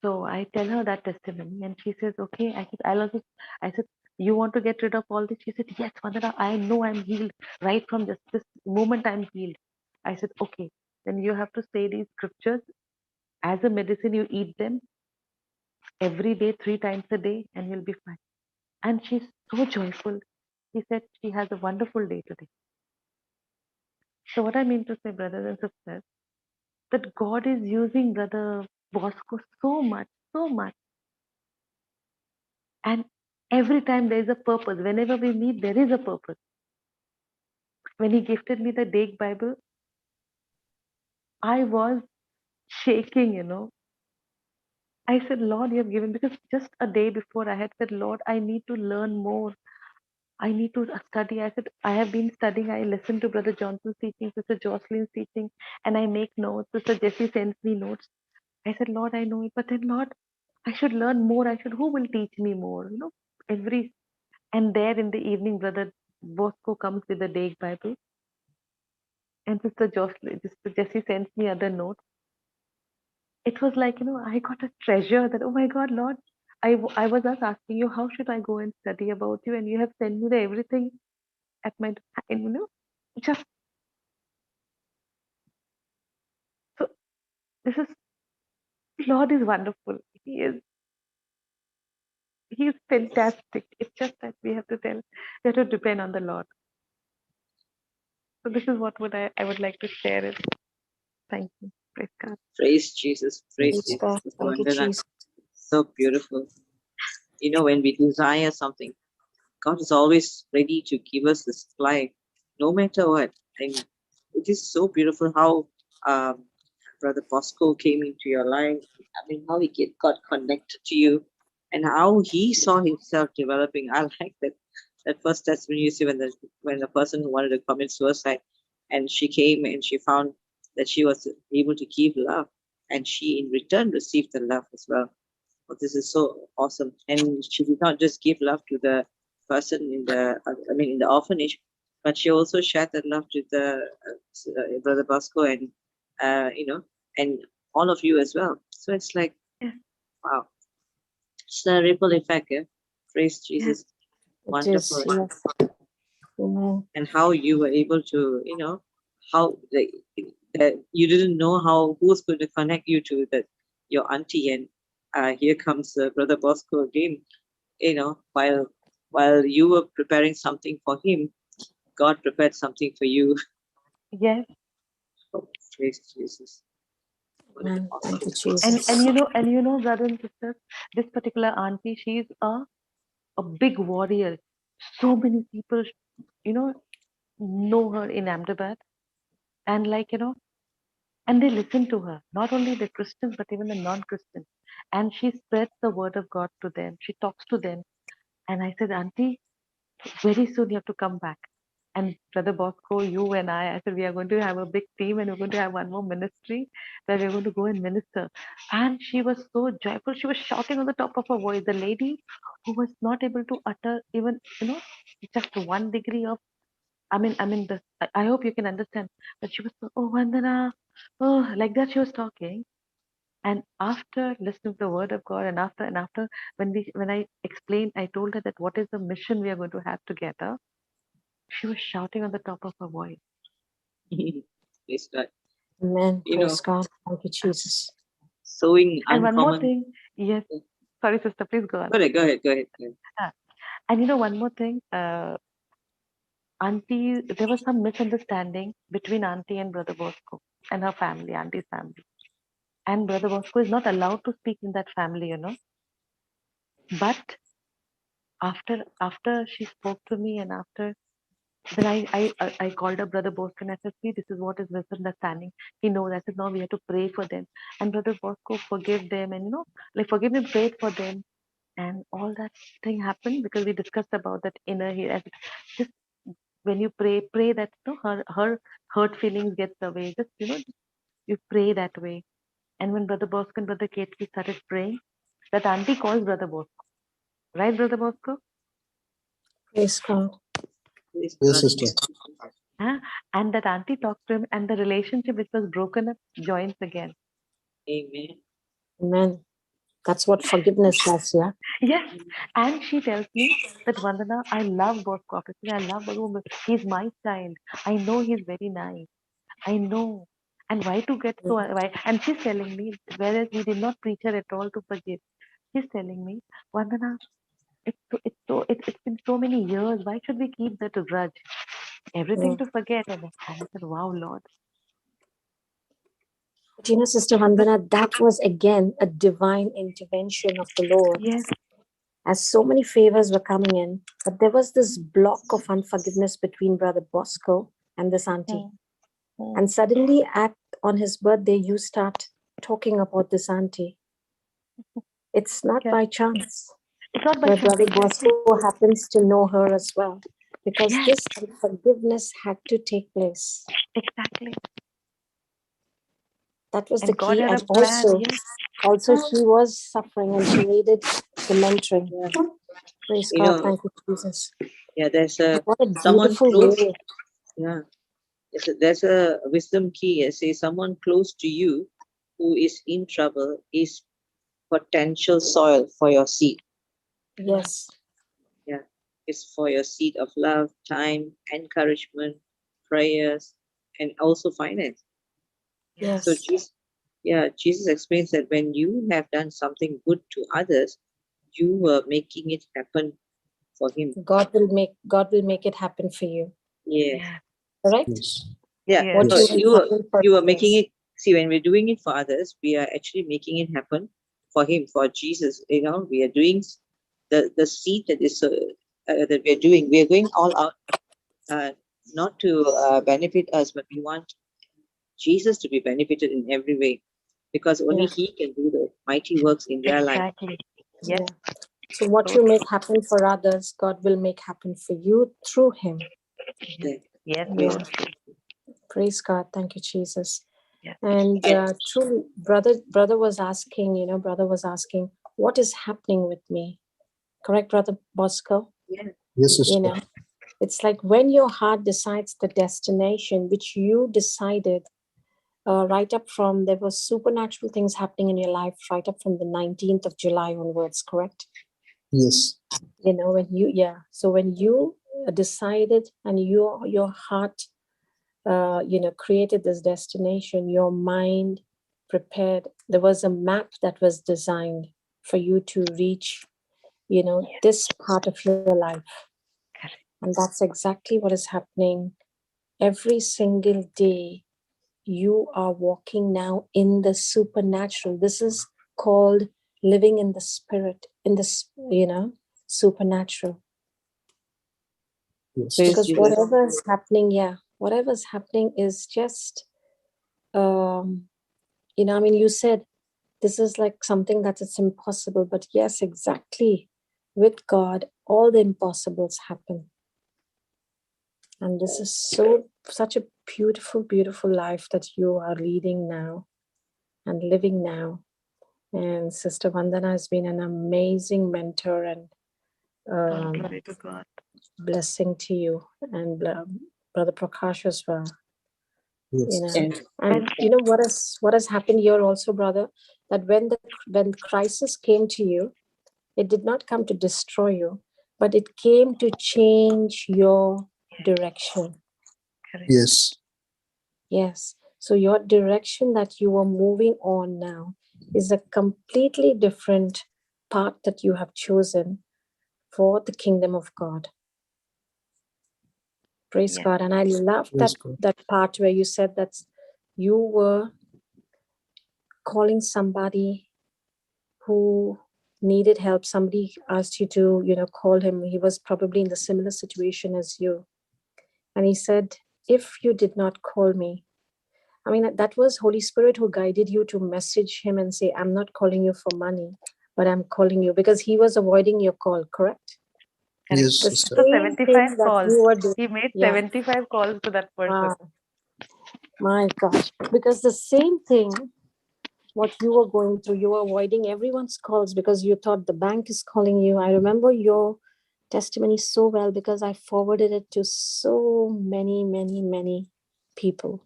So I tell her that testimony and she says, okay. I said, you want to get rid of all this? She said, yes, Vandana, I know I'm healed. Right from just this moment I'm healed. I said, okay, then you have to say these scriptures as a medicine. You eat them every day, 3 times a day, and you'll be fine. And she's so joyful. She said she has a wonderful day today. So what I mean to say, brothers and sisters, that God is using Brother Bosco so much, so much. And every time there is a purpose. Whenever we meet, there is a purpose. When he gifted me the Dake Bible, I was shaking. I said, Lord, you have given, because just a day before I had said, Lord, I need to learn more. I need to study. I said, I have been studying. I listen to Brother Johnson's teaching, Sister Jocelyn's teaching, and I make notes. Sister Jessie sends me notes. I said, Lord, I know it, but then Lord, I should learn more. Who will teach me more? And there in the evening, Brother Bosco comes with the Dake Bible, and Sister Jessie sends me other notes. It was like, I got a treasure that, oh my God, Lord, I was just asking you, how should I go and study about you? And you have sent me the everything at my, just, so this is, Lord is wonderful. He is fantastic. It's just that we have to depend on the Lord. So this is what I would like to share it. Thank you. Praise God. Praise Jesus. Praise Praise God. Jesus. Thank you, Vandana. Jesus. So beautiful. When we desire something, God is always ready to give us the supply, no matter what. And it is so beautiful how Brother Bosco came into your life. How he got connected to you, and how he saw himself developing. I like that first testimony you see when the person who wanted to commit suicide, and she came and she found that she was able to give love, and she in return received the love as well. This is so awesome. And she did not just give love to the person in the orphanage, but she also shared that love to the Brother Bosco, and and all of you as well. So it's like, Yeah. wow, it's a ripple effect. Yeah? Praise Jesus. It is, Wonderful. yes. Amen. And how you were able to, how you didn't know who's going to connect you to your auntie, and here comes Brother Bosco again. While you were preparing something for him, God prepared something for you. Yes. Oh, praise Jesus. What an Amen. Thank you, awesome. Jesus. And you know, brothers and sisters, this particular auntie, she's a big warrior. So many people, know her in Ahmedabad, and and they listen to her. Not only the Christians, but even the non-Christians. And she spreads the word of God to them. She talks to them. And I said, Auntie, very soon you have to come back. And Brother Bosco, you and I said, we are going to have a big team and we're going to have one more ministry where we're going to go and minister. And she was so joyful. She was shouting on the top of her voice. The lady who was not able to utter even, just 1 degree of, I hope you can understand. But she was so, oh, Vandana, oh, like that she was talking. And after listening to the word of God, and after when I explained, I told her that what is the mission we are going to have together. She was shouting on the top of her voice. Praise God. Amen. You Praise know, God. Thank you, Jesus. sowing And one more uncommon. thing, yes, sorry, sister, please go on. Go ahead. And one more thing, Auntie, there was some misunderstanding between Auntie and Brother Bosco and her family, Auntie's family. And Brother Bosco is not allowed to speak in that family, But after she spoke to me, and after then I called up Brother Bosco and I said, see, this is what is misunderstanding. He knows. I said, no, we have to pray for them. And Brother Bosco forgave them, and forgive me, prayed for them. And all that thing happened because we discussed about that inner healing. Just when you pray that her hurt feelings gets away. Just you pray that way. And when Brother Bosco and Brother Ketki started praying, that auntie calls Brother Bosco, right, Brother Bosco? Praise God. Praise Yes, God. sister. Huh? And that auntie talked to him, and the relationship which was broken up joins again. Amen. Amen. That's what forgiveness does, yeah? Yes, and she tells me that Vandana, I love Bosco. I love Bosco. He's my child. I know he's very nice. I know. And why to get so why? And she's telling me, whereas we did not preach her at all to forgive. She's telling me, Vandana, it's been so many years. Why should we keep that grudge? Everything Mm. to forget. And I said, wow, Lord. But Sister Vandana, that was again a divine intervention of the Lord. Yes. As so many favors were coming in, but there was this block of unforgiveness between Brother Bosco and this auntie. And suddenly, on his birthday, you start talking about this auntie. It's not by chance. It's not by My chance. Brother Bosco happens to know her as well, because Yes. this unforgiveness had to take place. Exactly. That was And the God key. had And a plan. Yes. also she was suffering and she needed the mentoring. Yeah. Praise You God. know, Thank you, Jesus. Yeah, there's What a someone beautiful close. way. Yeah, there's a wisdom key. I say someone close to you who is in trouble is potential soil for your seed. Yes. Yeah, it's for your seed of love, time, encouragement, prayers, and also finance. Yes. So Jesus explains that when you have done something good to others, you were making it happen for him. God will make it happen for you. Yeah. Correct? Yes. Yeah. Yes. What No, you are making it. See, when we're doing it for others, we are actually making it happen for him, for Jesus. We are doing the seed that is that we are doing. We are going all out, not to benefit us, but we want Jesus to be benefited in every way, because only He can do the mighty works in their life. Exactly. Yes. Yeah. So what you make happen for others, God will make happen for you through him. Yes. Yes. Amen. Praise God. Thank you, Jesus. Yes. And truly, brother was asking, what is happening with me? Correct, Brother Bosco? Yeah. Yes, sister. It's like when your heart decides the destination, which you decided right up from, there were supernatural things happening in your life right up from the 19th of July onwards, correct? Yes. You know, when you, so when you decided and your heart, created this destination, your mind prepared, there was a map that was designed for you to reach, this part of your life. And that's exactly what is happening every single day. You are walking now in the supernatural. This is called living in the spirit, in this, supernatural. Yes. Praise Because Jesus. whatever is happening, whatever's happening is just, you said this is like something that it's impossible, but yes, exactly. With God, all the impossibles happen. And this is such a beautiful, beautiful life that you are leading now and living now. And Sister Vandana has been an amazing mentor and Glory to God. blessing to you, and Brother Prakash as well. Yes. And you know what has happened here also, brother, that when crisis came to you, it did not come to destroy you, but it came to change your direction. Yes. Yes. So your direction that you are moving on now is a completely different path that you have chosen for the kingdom of God. Praise God. And I love that part where you said that you were calling somebody who needed help. Somebody asked you to, call him. He was probably in the similar situation as you. And he said, if you did not call me, that was Holy Spirit who guided you to message him and say, I'm not calling you for money, but I'm calling you, because he was avoiding your call, correct? Yes, The sister. same 75 thing that calls. you were doing. He made Yeah. 75 calls to that person. Wow. My gosh. Because the same thing, what you were going through, you were avoiding everyone's calls because you thought the bank is calling you. I remember your testimony so well because I forwarded it to so many, many, many people.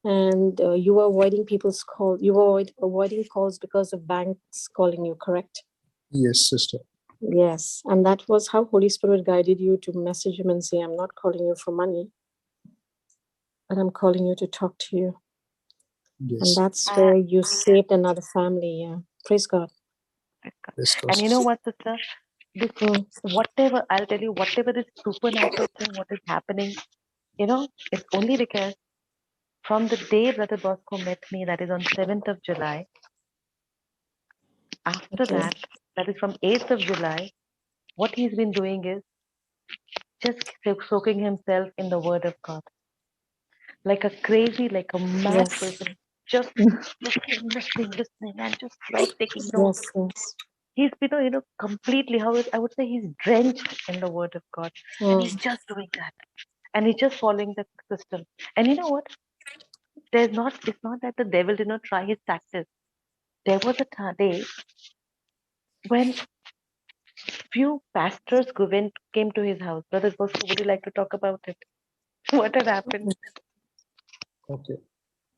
And you were avoiding people's calls. You were avoiding calls because of banks calling you, correct? Yes, sister. Yes. And that was how Holy Spirit guided you to message him and say, I'm not calling you for money, but I'm calling you to talk to you. Yes. And that's where you saved another family. Yeah. Praise God. And you know what, sister? This, whatever, I'll tell you, whatever this supernatural thing, what is happening, it's only because from the day Brother Bosco met me, that is on 7th of July, after that is from 8th of July, what he's been doing is just soaking himself in the Word of God. Like a crazy, like a mad person, just listening, and just like taking notes. Yes. He's been, completely, I would say he's drenched in the Word of God. And he's just doing that. And he's just following the system. And you know what? It's not that the devil did not try his tactics. There was a day when few pastors came to his house. Brother Bosco, would you like to talk about it? What had happened? Okay.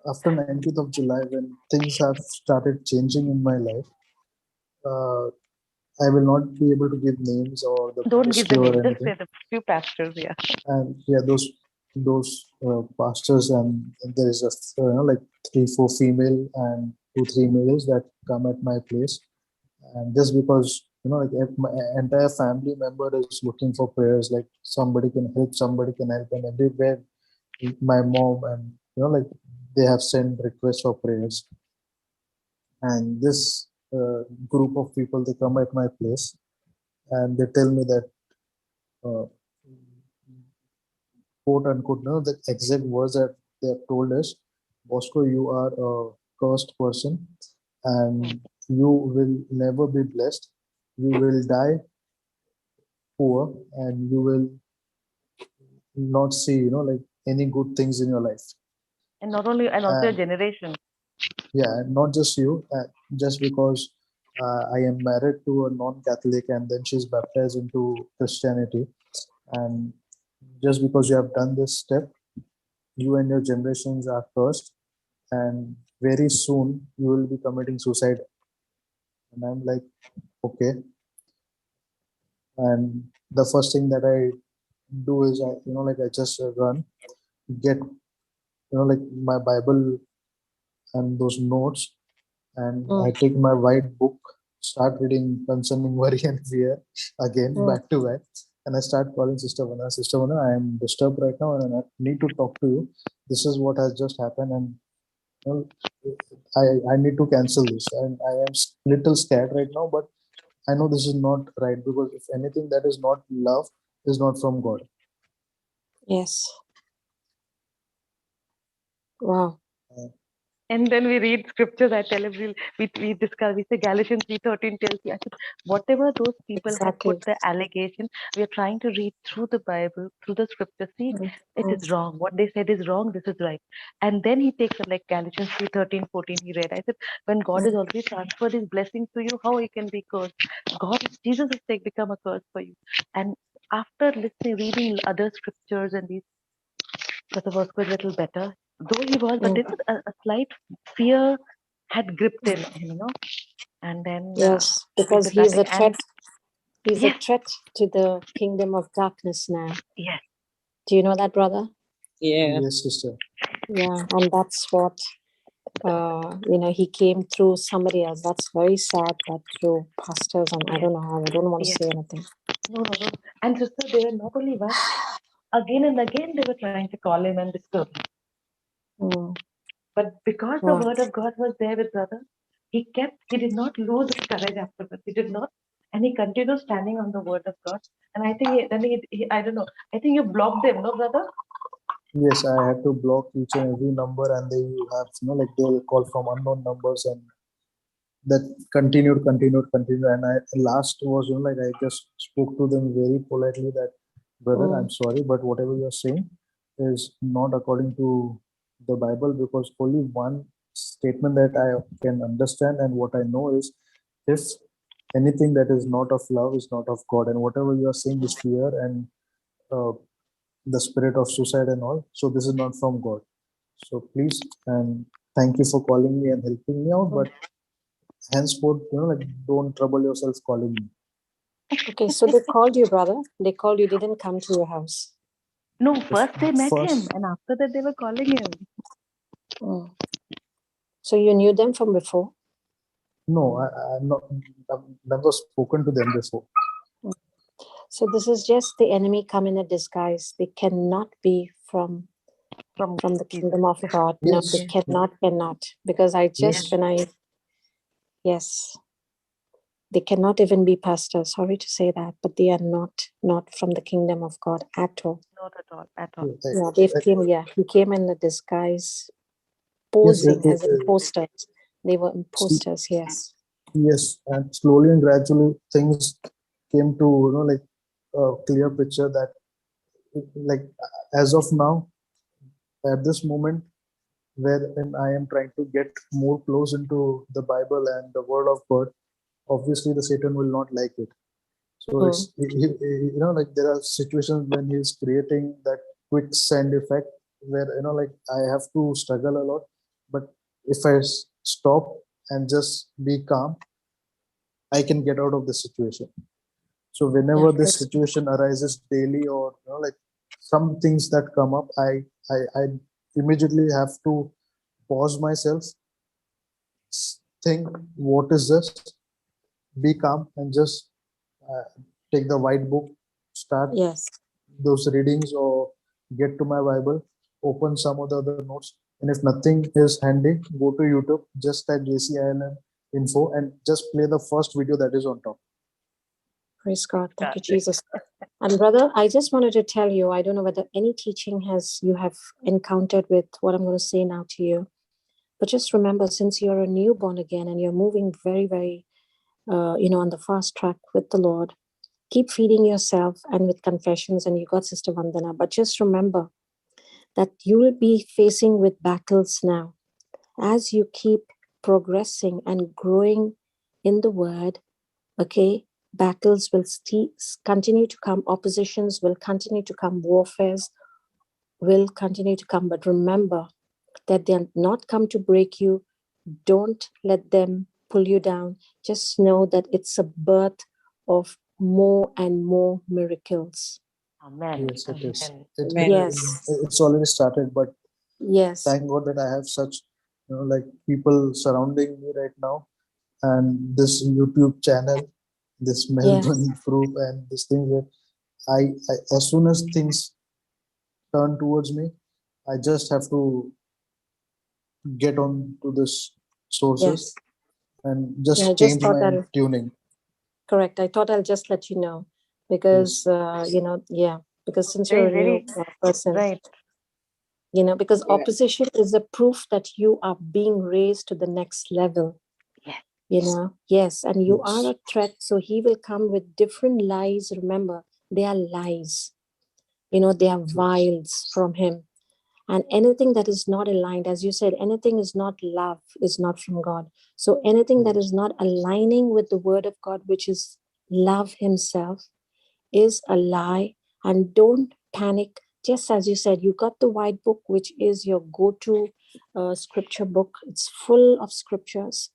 After 19th of July, when things have started changing in my life, I will not be able to give names or the Don't give the ministry or name, just anything. say the few pastors, yeah. And yeah, those pastors, and there is a like 3-4 female and 2-3 males that come at my place, and just because like if my entire family member is looking for prayers, like somebody can help, and everywhere my mom and like they have sent requests for prayers, and this group of people, they come at my place and they tell me that uh, quote unquote, the exact words that they have told us, Bosco, you are a cursed person and you will never be blessed. You will die poor and you will not see, like any good things in your life. And also your generation. Yeah, not just you, just because I am married to a non-Catholic and then she's baptized into Christianity. And just because you have done this step, you and your generations are cursed, and very soon you will be committing suicide. And I'm like, okay. And the first thing that I do is I just run, get like my Bible and those notes, and I take my white book, start reading concerning worry and fear again, back to back, and I start calling Sister Vana. Sister Vana, I am disturbed right now, and I need to talk to you. This is what has just happened, and you know, I need to cancel this, and I am little scared right now, but I know this is not right, because if anything that is not love is not from God. Yes. Wow. And then we read scriptures. I tell him, we discuss, we say Galatians 3:13 tells you, I said, whatever those people have Exactly. put the allegation, we are trying to read through the Bible, through the scripture, see, it is wrong. What they said is wrong, this is right. And then he takes it like Galatians 3:13, 14, he read. I said, when God has already transferred his blessings to you, how he can be cursed? Jesus has become a curse for you. And after listening, reading other scriptures and these, Brother Bosco is a little better, though he was, but this a slight fear had gripped him, and then Yes, he because did that he's thing. a threat. He's a Yes, threat to the kingdom of darkness now. yes, Do you know that, brother? Yeah. Yes, sister. Yeah, and that's what he came through somebody else. That's very sad, that through pastors, and I don't know. I don't want to yes. say anything. No. And sister, they were not only once, again and again they were trying to call him and disturb him. Mm. But because the word of God was there with brother, he did not lose his courage afterwards. He did not, and he continued standing on the word of God. And I think I don't know. I think you blocked them, no, brother? Yes, I had to block each and every number, and they have they'll call from unknown numbers, and that continued, and I last was I just spoke to them very politely that, brother, I'm sorry, but whatever you're saying is not according to the Bible, because only one statement that I can understand and what I know is, if anything that is not of love is not of God, and whatever you are saying is fear and uh, the spirit of suicide and all, so this is not from God. So please, and thank you for calling me and helping me out, but henceforth, don't trouble yourself calling me. Okay, so they called you, brother. They called you. They didn't come to your house. No, first they met him, First, and after that they were calling him. So you knew them from before? no, I've never spoken to them before. So this is just the enemy come in a disguise. They cannot be from the kingdom of God. No, Yes, they cannot. Because yes, yes, they cannot even be pastors. Sorry to say that, but they are not from the kingdom of God at all. Not at all. Yeah, he came in a disguise, yes, posing as imposters. They were imposters, yes. yes, and slowly and gradually things came to a clear picture that like as of now, at this moment, wherein I am trying to get more close into the Bible and the Word of God, obviously the Satan will not like it. So it's there are situations when he's creating that quicksand effect where I have to struggle a lot, but if I stop and just be calm, I can get out of the situation. So whenever this situation arises daily, or some things that come up, I immediately have to pause myself, think what is this, be calm, and just uh, take the white book, start Yes. those readings, or get to my Bible, open some of the other notes, and if nothing is handy, go to YouTube, just type JCILM info, and just play the first video that is on top. Praise God. Thank you, Jesus. And brother, I just wanted to tell you, I don't know whether any teaching you have encountered with what I'm going to say now to you. But just remember, since you're a newborn again and you're moving very, very, on the fast track with the Lord, keep feeding yourself and with confessions, and you got Sister Vandana. But just remember that you will be facing with battles now. As you keep progressing and growing in the Word, okay, battles will continue to come, oppositions will continue to come, warfares will continue to come. But remember, that they're not come to break you. Don't let them pull you down. Just know that it's a birth of more and more miracles. Amen. Yes, it is. Amen. Amen. Yes, It's already started, but yes, thank God that I have such, like people surrounding me right now, and this YouTube channel, this yes, Melbourne group, and this thing that as soon as things turn towards me, I just have to get on to this sources yes. and Yeah, I just just change thought my I'll, tuning. correct. I thought I'll just let you know Yes, because, yeah, because since you're Very, a new very person, right. because Yeah. opposition is a proof that you are being raised to the next level. Yes. Yes, and you are yes, a threat. So he will come with different lies. Remember, they are lies. They are vials from him. And anything that is not aligned, as you said, anything is not love, is not from God. So anything that is not aligning with the word of God, which is love himself, is a lie. And don't panic. Just as you said, you got the white book, which is your go-to scripture book. It's full of scriptures.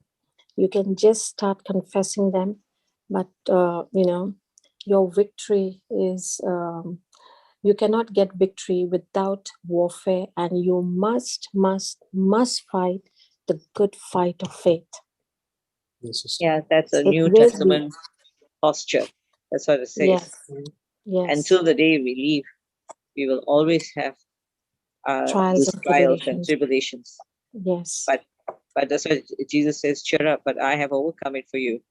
You can just start confessing them. But, your victory is, you cannot get victory without warfare, and you must fight the good fight of faith. yes, sister. Yeah, that's a It New will be. Testament posture. That's what it says. Yes, yes. Until the day we leave, we will always have Trials these and trials and tribulations. tribulations. Yes. But that's why Jesus says, cheer up, but I have overcome it for you.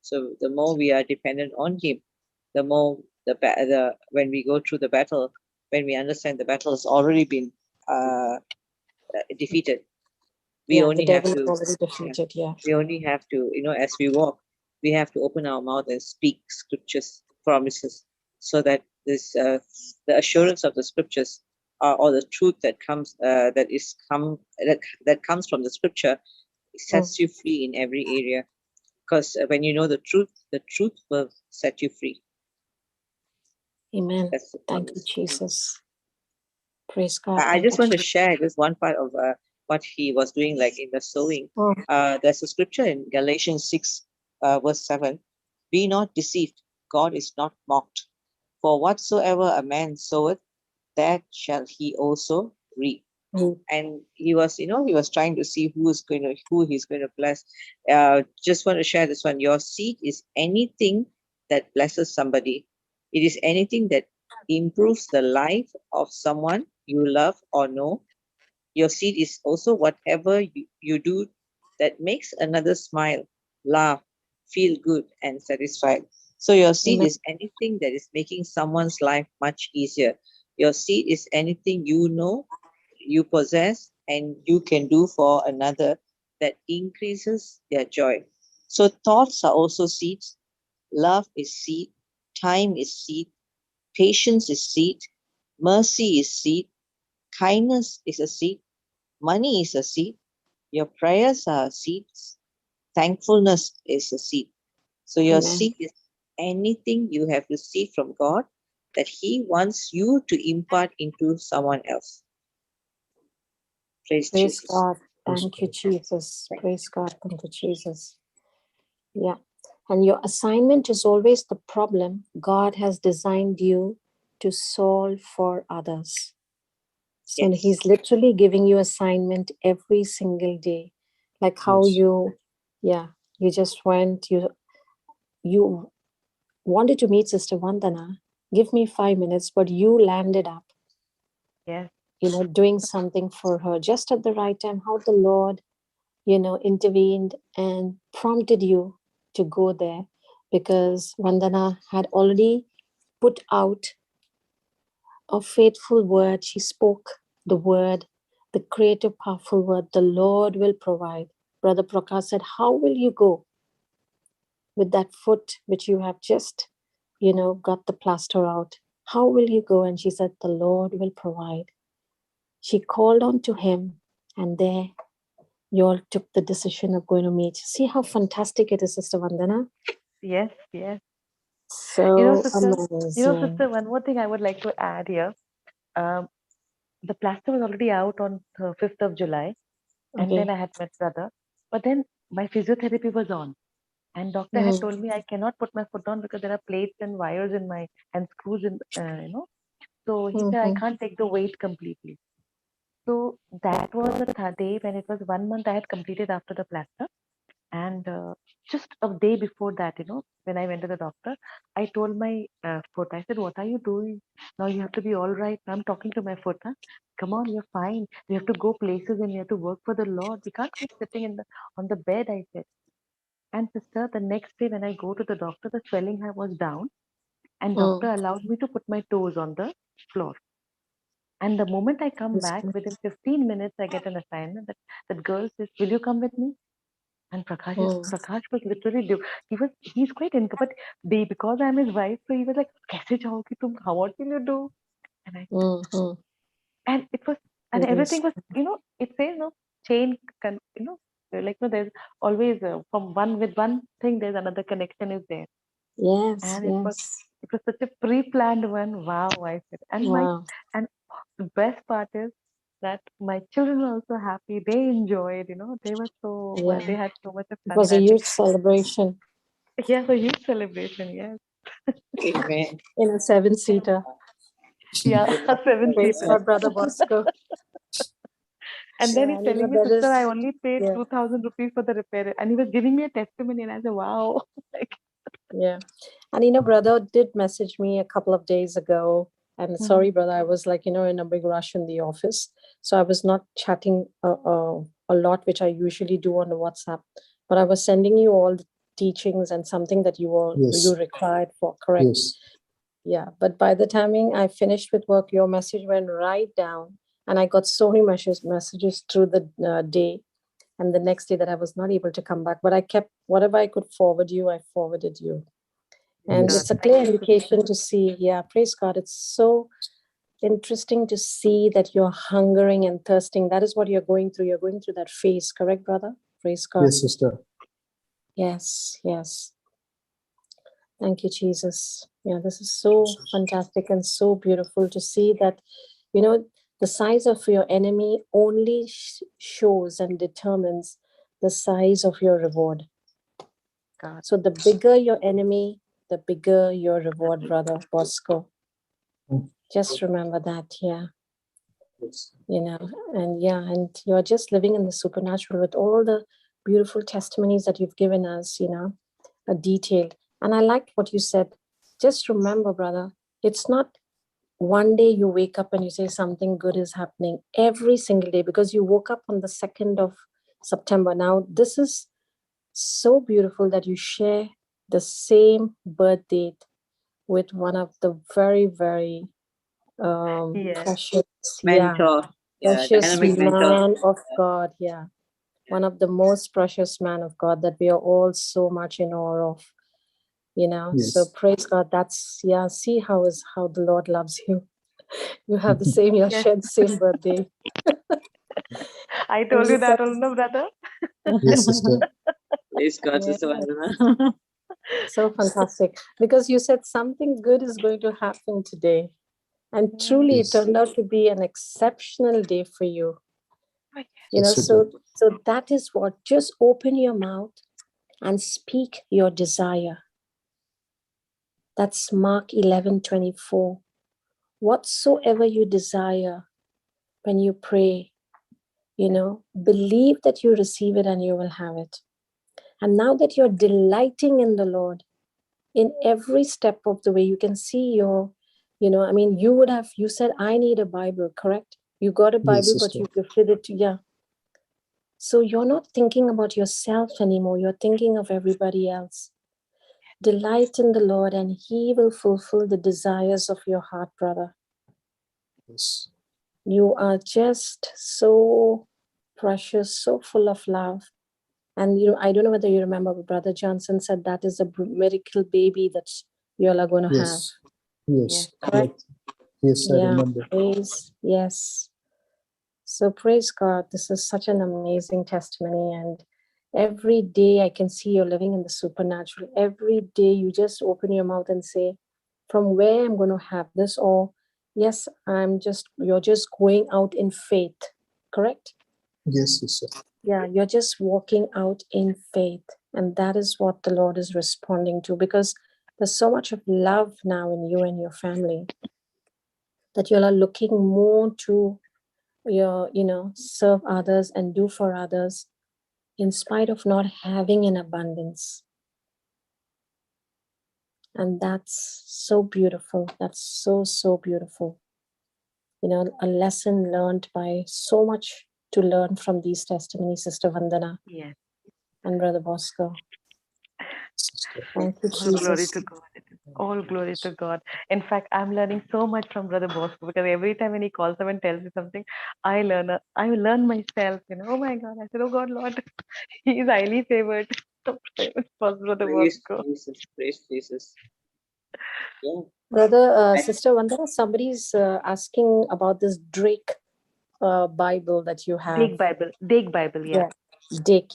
So the more we are dependent on him, the more when we go through the battle, when we understand the battle has already been defeated, we Yeah, the only have devil is to already defeated. Yeah. we only have to, as we walk, we have to open our mouth and speak scriptures, promises, so that this the assurance of the scriptures, or the truth that comes that comes from the scripture, sets you free in every area. Because when you know the truth will set you free. Amen. That's the Thank you, promise. Jesus. Praise God. I Thank just you, want to Jesus. share this one part of what he was doing, like in the sowing. Oh, There's a scripture in Galatians 6, verse 7. Be not deceived, God is not mocked. For whatsoever a man soweth, that shall he also reap. mm, And he was trying to see who he's going to bless. Just want to share this one. Your seed is anything that blesses somebody. It is anything that improves the life of someone you love or know. Your seed is also whatever you do that makes another smile, laugh, feel good, and satisfied. So your seed amen. is anything that is making someone's life much easier. Your seed is anything you possess and you can do for another that increases their joy. So thoughts are also seeds. Love is seed. Time is seed. Patience is seed. Mercy is seed. Kindness is a seed. Money is a seed. Your prayers are seeds. Thankfulness is a seed. So your Amen. seed is anything you have received from God that He wants you to impart into someone else. Praise Praise Jesus. God. Thank you, Jesus. Praise God. Thank you, Jesus. Yeah. And your assignment is always the problem God has designed you to solve for others. So Yes. he's literally giving you assignment every single day. Like how Yes. you just went, you wanted to meet Sister Vandana. Give me 5 minutes, but you landed up, Yes. doing something for her just at the right time. How the Lord, intervened and prompted you to go there, because Vandana had already put out a faithful word. She spoke the word, the creative, powerful word, the Lord will provide. Brother Prakash said, how will you go with that foot which you have just, got the plaster out? How will you go? And she said, the Lord will provide. She called on to him, and there you all took the decision of going to meet. See how fantastic it is, Sister Vandana? Yes. Yes. So Sister, amazing. one more thing I would like to add here. Um, the plaster was already out on the 5th of July. And Okay. then I had met brother. But then my physiotherapy was on. And doctor had told me I cannot put my foot on because there are plates and wires in my and screws in, So he said I can't take the weight completely. So that was the third day when it was 1 month I had completed after the plaster. And just a day before that, when I went to the doctor, I told my foot, I said, what are you doing? Now you have to be all right. I'm talking to my foot. Huh? Come on, you're fine. You have to go places and you have to work for the Lord. We can't keep sitting on the bed, I said. And sister, the next day when I go to the doctor, the swelling was down. And doctor allowed me to put my toes on the floor. And the moment I come back, within 15 minutes, I get an assignment that girl says, will you come with me? And Prakash was literally, he's quite but because I'm his wife, so he was like, "Kaise jaogi tum? What will you do?" And I said, and it was, and everything was, it says no chain, like no, there's always from one thing, there's another connection is there, Yes, and yes. it was such a pre-planned one. Wow, I said, and Wow. and the best part is that my children were also happy. They enjoyed, they were so, Yeah. they had so much of It fun. was And a I think, huge celebration yeah, a huge celebration, yes. Amen. in a 7-seater. Yeah, a Praise 7-seater. God, Brother Bosco. And then Yeah, he's and telling me, that sister, is, I only paid yeah, 2,000 rupees for the repair. And he was giving me a testimony, and I said, wow. yeah. And brother did message me a couple of days ago. And sorry, brother, I was like, in a big rush in the office. So I was not chatting a lot, which I usually do on the WhatsApp. But I was sending you all the teachings and something that you required for, correct? Yes. Yeah. But by the timing I finished with work, your message went right down. And I got so many messages through the day. And the next day that I was not able to come back. But I kept whatever I could forward you, I forwarded you. And Yes. it's a clear indication to see, praise God. It's so interesting to see that you're hungering and thirsting. That is what you're going through. You're going through that phase, correct, brother? Praise God. Yes, sister. Yes, yes. Thank you, Jesus. Yeah, this is so fantastic and so beautiful to see that, the size of your enemy only shows and determines the size of your reward. God. So the bigger your enemy, the bigger your reward, Brother Bosco. Just remember that, yeah. Yes. And you're just living in the supernatural with all the beautiful testimonies that you've given us, a detailed. And I liked what you said. Just remember, brother, it's not one day you wake up and you say something good is happening every single day because you woke up on the 2nd of September. Now, this is so beautiful that you share the same birth date with one of the very, very precious, Mentor. precious Dynamic mentor. man of God. Yeah. One of the most precious man of God that we are all so much in awe of, Yes. So praise God. That's, see how the Lord loves you. You have the same, you shared the same birthday. I told you that, no, brother. Yes, sister. Praise God, Sister Yeah. Vandana. So fantastic. Because you said something good is going to happen today. And truly, it turned out to be an exceptional day for you. Yes, So that is what, just open your mouth and speak your desire. That's Mark 11:24. Whatsoever you desire when you pray, believe that you receive it and you will have it. And now that you're delighting in the Lord, in every step of the way, you can see you said, I need a Bible, correct? You got a Bible, but you gifted it to, So you're not thinking about yourself anymore. You're thinking of everybody else. Delight in the Lord and He will fulfill the desires of your heart, brother. Yes. You are just so precious, so full of love. And I don't know whether you remember, but Brother Johnson said that is a miracle baby that you all are going to have. Yes. Correct? Yes, I remember. Yes. So praise God. This is such an amazing testimony. And every day I can see you're living in the supernatural. Every day you just open your mouth and say, from where I'm going to have this, or Yes, you're just going out in faith, correct? Yes, sister. Yeah, you're just walking out in faith. And that is what the Lord is responding to, because there's so much of love now in you and your family that you are looking more to serve others and do for others in spite of not having an abundance. And that's so beautiful. That's so, so beautiful. A lesson learned by so much to learn from these testimonies, Sister Vandana Yes. and Brother Bosco. Sister. Thank you, All glory Jesus. to God. All glory to God. In fact, I'm learning so much from Brother Bosco, because every time when he calls up and tells me something, I learn myself. Oh my God! I said, oh God, Lord, he is highly favored. So famous for Brother Praise Bosco. Jesus. Praise Jesus. Yeah. Brother, I- Sister Vandana, somebody's asking about this Drake Bible that you have. Dig Bible, yeah. Dake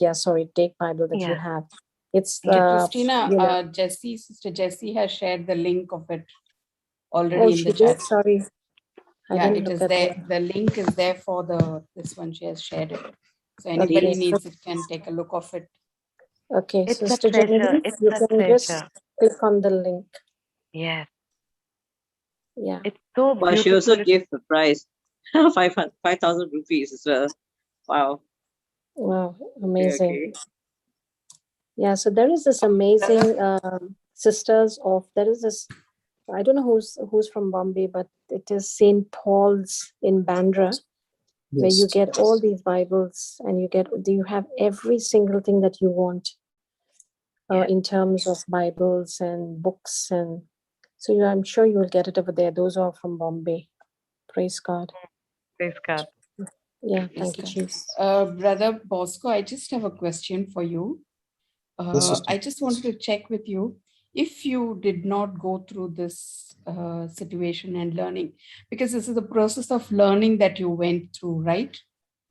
Bible that you Yeah. have. It's Yeah. Christina, Sister Jessie has shared the link of it already oh, in she the did. chat. Sorry, I Yeah, didn't it look is at there. that. The link is there for this one. She has shared it. So anybody Okay, needs it can take a look of it. okay. It's a Sister treasure. Genevieve, It's you a can just treasure. click on the link. Yes. Yeah. It's so But she also beautiful. gave the price 5,000 rupees as well. Wow. Wow, Okay, amazing. okay. Yeah, so there is this amazing there is this, I don't know who's from Bombay, but it is St. Paul's in Bandra, where you Yes. get all these Bibles and you have every single thing that you want in terms of Bibles and books. And so I'm sure you will get it over there. Those are from Bombay. Praise God. Praise God. Yeah, Yes, thank you, sir. Jesus. Brother Bosco, I just have a question for you. Yes, sister. I just wanted to check with you if you did not go through this situation and learning, because this is the process of learning that you went through, right?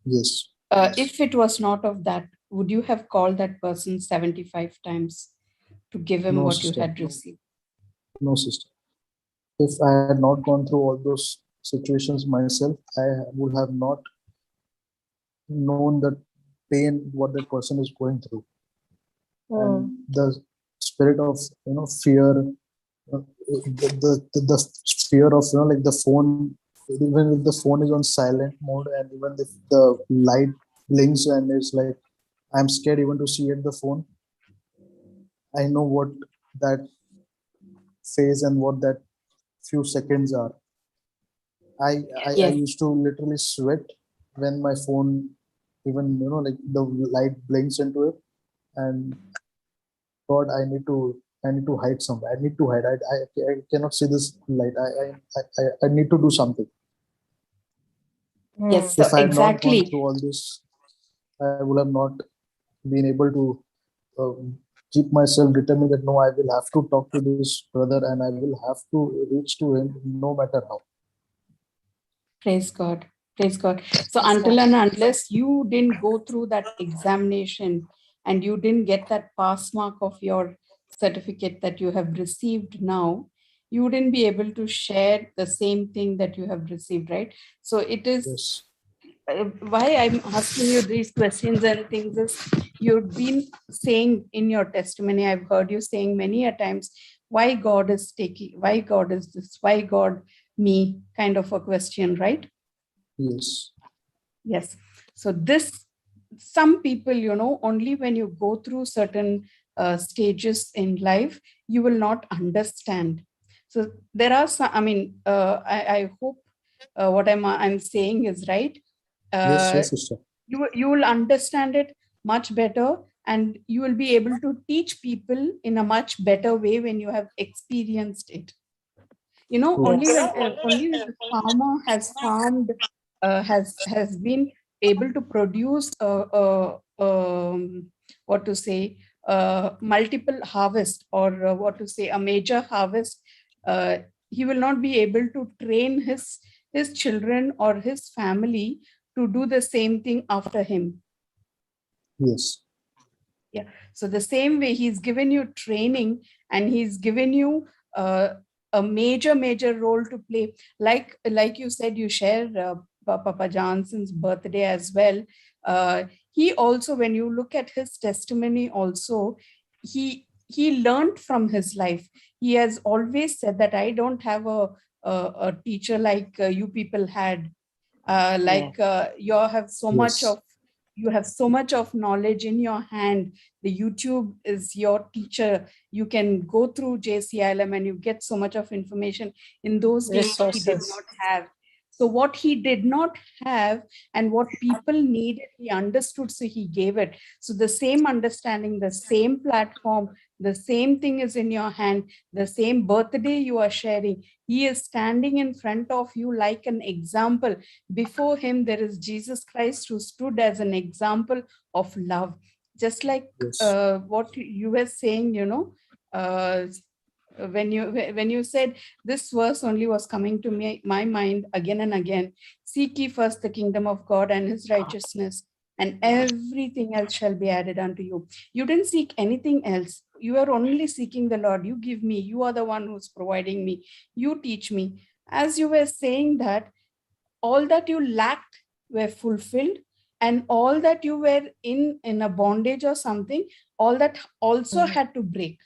Yes. If it was not of that, would you have called that person 75 times to give him No, what you sister. had received? No, sister. If I had not gone through all those situations myself, I would have not known the pain what that person is going through. And the spirit of fear, the fear of like the phone, even if the phone is on silent mode, and even if the light blinks and it's like I'm scared even to see at the phone. I know what that phase and what that few seconds are. I Yes. used to literally sweat when my phone even like the light blinks into it, and God, I need to hide somewhere. I need to hide. I cannot see this light. I need to do something. Yes, so If I had not gone exactly. through all this, I would have not been able to keep myself determined that no, I will have to talk to this brother and I will have to reach to him no matter how. Praise God. Praise God. So until and unless you didn't go through that examination and you didn't get that pass mark of your certificate that you have received now, you wouldn't be able to share the same thing that you have received, right? So it is Yes. why I'm asking you these questions and things is you've been saying in your testimony, I've heard you saying many a times, why God is this, why God me, kind of a question, right? Yes. Yes. So some people, only when you go through certain stages in life, you will not understand. So there are some, I hope what I'm saying is right. Yes. Uh, Yes, sister. you will understand it much better, and you will be able to teach people in a much better way when you have experienced it. Only when the farmer has farmed, has been able to produce what to say, multiple harvest, or what to say, a major harvest, uh, he will not be able to train his children or his family to do the same thing after him. Yes. Yeah. So the same way he's given you training, and he's given you a major role to play. Like you said, you share Papa Johnson's birthday as well. He also, when you look at his testimony also, he learned from his life. He has always said that I don't have a teacher like you people had. You have so much Yes. of, you have so much of knowledge in your hand. The YouTube is your teacher. You can go through JCILM and you get so much of information. In those days, he did Resources. not have. So what he did not have and what people needed, he understood, so he gave it. So the same understanding, the same platform, the same thing is in your hand, the same birthday you are sharing. He is standing in front of you like an example. Before him, there is Jesus Christ who stood as an example of love. Just like Yes. what you were saying, when you said, this verse only was coming to my mind again and again. Seek ye first the kingdom of God and his righteousness, and everything else shall be added unto you. You didn't seek anything else. You are only seeking the Lord. You give me. You are the one who's providing me. You teach me. As you were saying that, all that you lacked were fulfilled, and all that you were in a bondage or something, all that also had to break.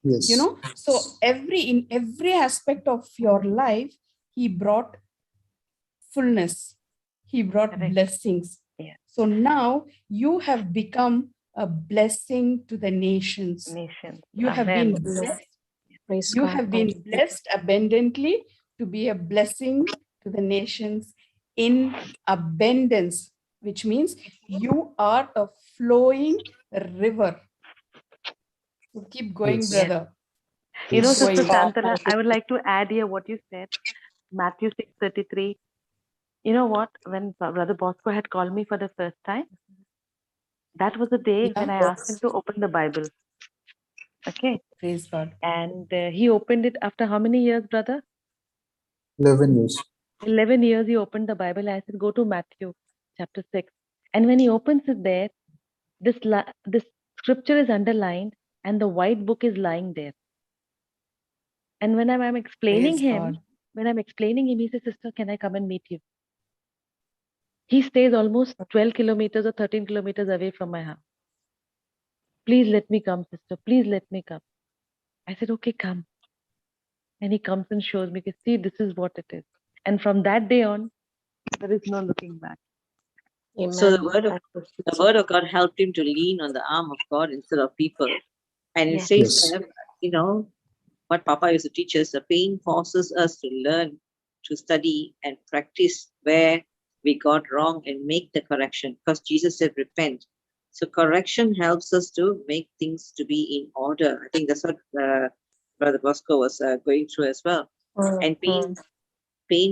Yes. So in every aspect of your life, he brought fullness, he brought Correct. blessings. Yeah. So now you have become a blessing to the nations. Nations. You have been Amen. blessed. Praise You God. have Thank been blessed abundantly to be a blessing to the nations in abundance, which means you are a flowing river. So keep going, Yes. brother. You know, Yes. Sister Going. Shantala, I would like to add here what you said, Matthew 6:33. You know what? When Brother Bosco had called me for the first time, that was the day when I asked him to open the Bible. Okay. Praise God. And he opened it after how many years, brother? 11 years. 11 years he opened the Bible. I said, go to Matthew chapter 6. And when he opens it there, this scripture is underlined and the white book is lying there. And when I'm explaining Praise him, God. he says, sister, can I come and meet you? He stays almost 12 kilometers or 13 kilometers away from my house. Please let me come, sister. Please let me come. I said, okay, come. And he comes and shows me, see, this is what it is. And from that day on, there is no looking back. Amen. So the word Thank of God helped him to lean on the arm of God instead of people. And it Yes. says Yes. that, what Papa used to teach us, the pain forces us to learn, to study and practice where we got wrong and make the correction. Because Jesus said, repent. So correction helps us to make things to be in order. I think that's what Brother Bosco was going through as well. And pain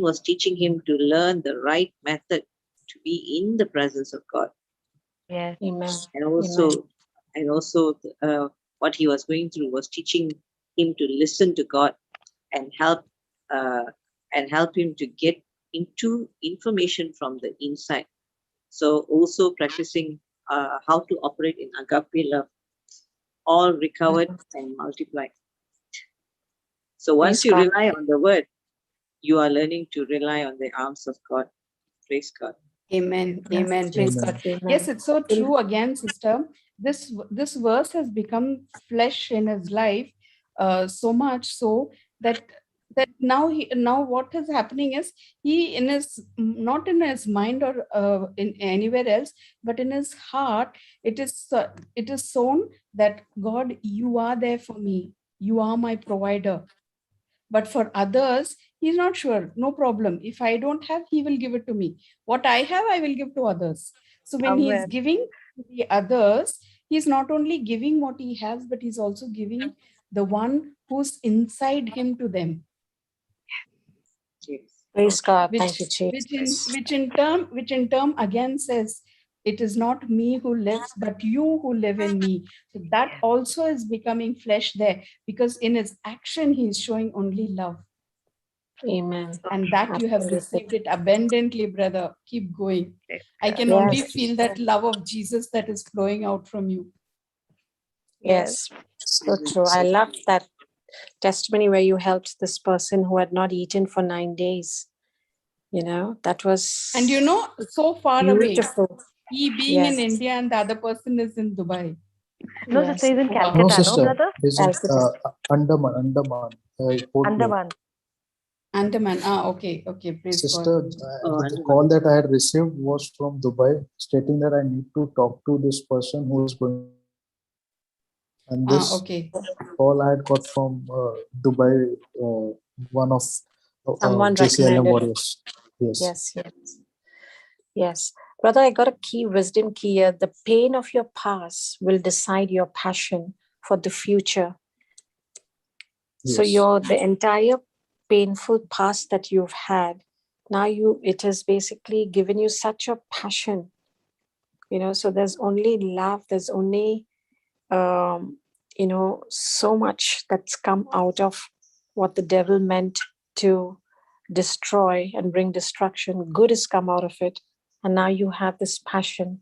was teaching him to learn the right method to be in the presence of God. Yes. Amen. And also what he was going through was teaching him to listen to God and help him to get into information from the inside. So also practicing how to operate in agape love, all recovered and multiplied. So once you rely on the word, you are learning to rely on the arms of God. Praise God. Amen. Amen. Praise God. Yes, it's so true again, sister. This verse has become flesh in his life, so much so that now what is happening is he in his, not in his mind or in anywhere else, but in his heart, it is sown that God, you are there for me. You are my provider. But for others, he's not sure. No problem. If I don't have, he will give it to me. What I have, I will give to others. So when he is Amen. giving to the others, he's not only giving what he has, but he's also giving the one who's inside him to them. Yes. Praise God. Thank you, Jesus. Which in turn again says, it is not me who lives, but you who live in me. So that also is becoming flesh there, because in his action, he is showing only love. Amen. And that you have received it abundantly, brother. Keep going. I can Yes. only feel that love of Jesus that is flowing out from you. Yes. So true. I love that testimony where you helped this person who had not eaten for 9 days. That was And so far away. beautiful. He being in Yes. India and the other person is in Dubai. No, Yes. sister, he's in Wow. Calcutta, No, no, sister. brother? This is Calcutta. Andaman. Port Blair. Andaman. Andaman. Okay. Praise God. Sister, Oh, the call that I had received was from Dubai, stating that I need to talk to this person who is going. And this Okay. call I had got from Dubai, one of Someone JCILM recommended. warriors. Yes. Yes. Brother, I got a wisdom key here. The pain of your past will decide your passion for the future. So Yes. the entire painful past that you've had, now it has basically given you such a passion. So there's only love, there's only so much that's come out of what the devil meant to destroy and bring destruction. Good has come out of it. And now you have this passion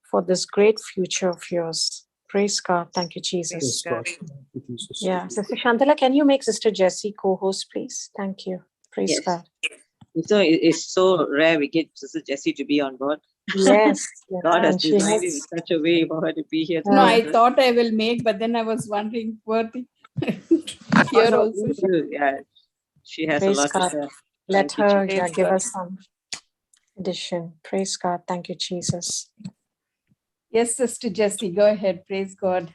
for this great future of yours. Praise God. Thank you, Jesus. Yes, God. Thank you, Jesus. Yeah. Sister Shantala, can you make Sister Jessie co-host, please? Thank you. Praise Yes. God. So it's so rare we get Sister Jessie to be on board. Yes. God has And she designed it in has, such a way for her to be here. No, I together. thought I will make, but then I was wondering, worthy. Oh, Here no, also. please do. Yeah, she has a praise lot God. to share. Let Thank you, her Jesus. give us some addition. Praise God. Thank you, Jesus. Yes, Sister Jessie, go ahead. Praise God.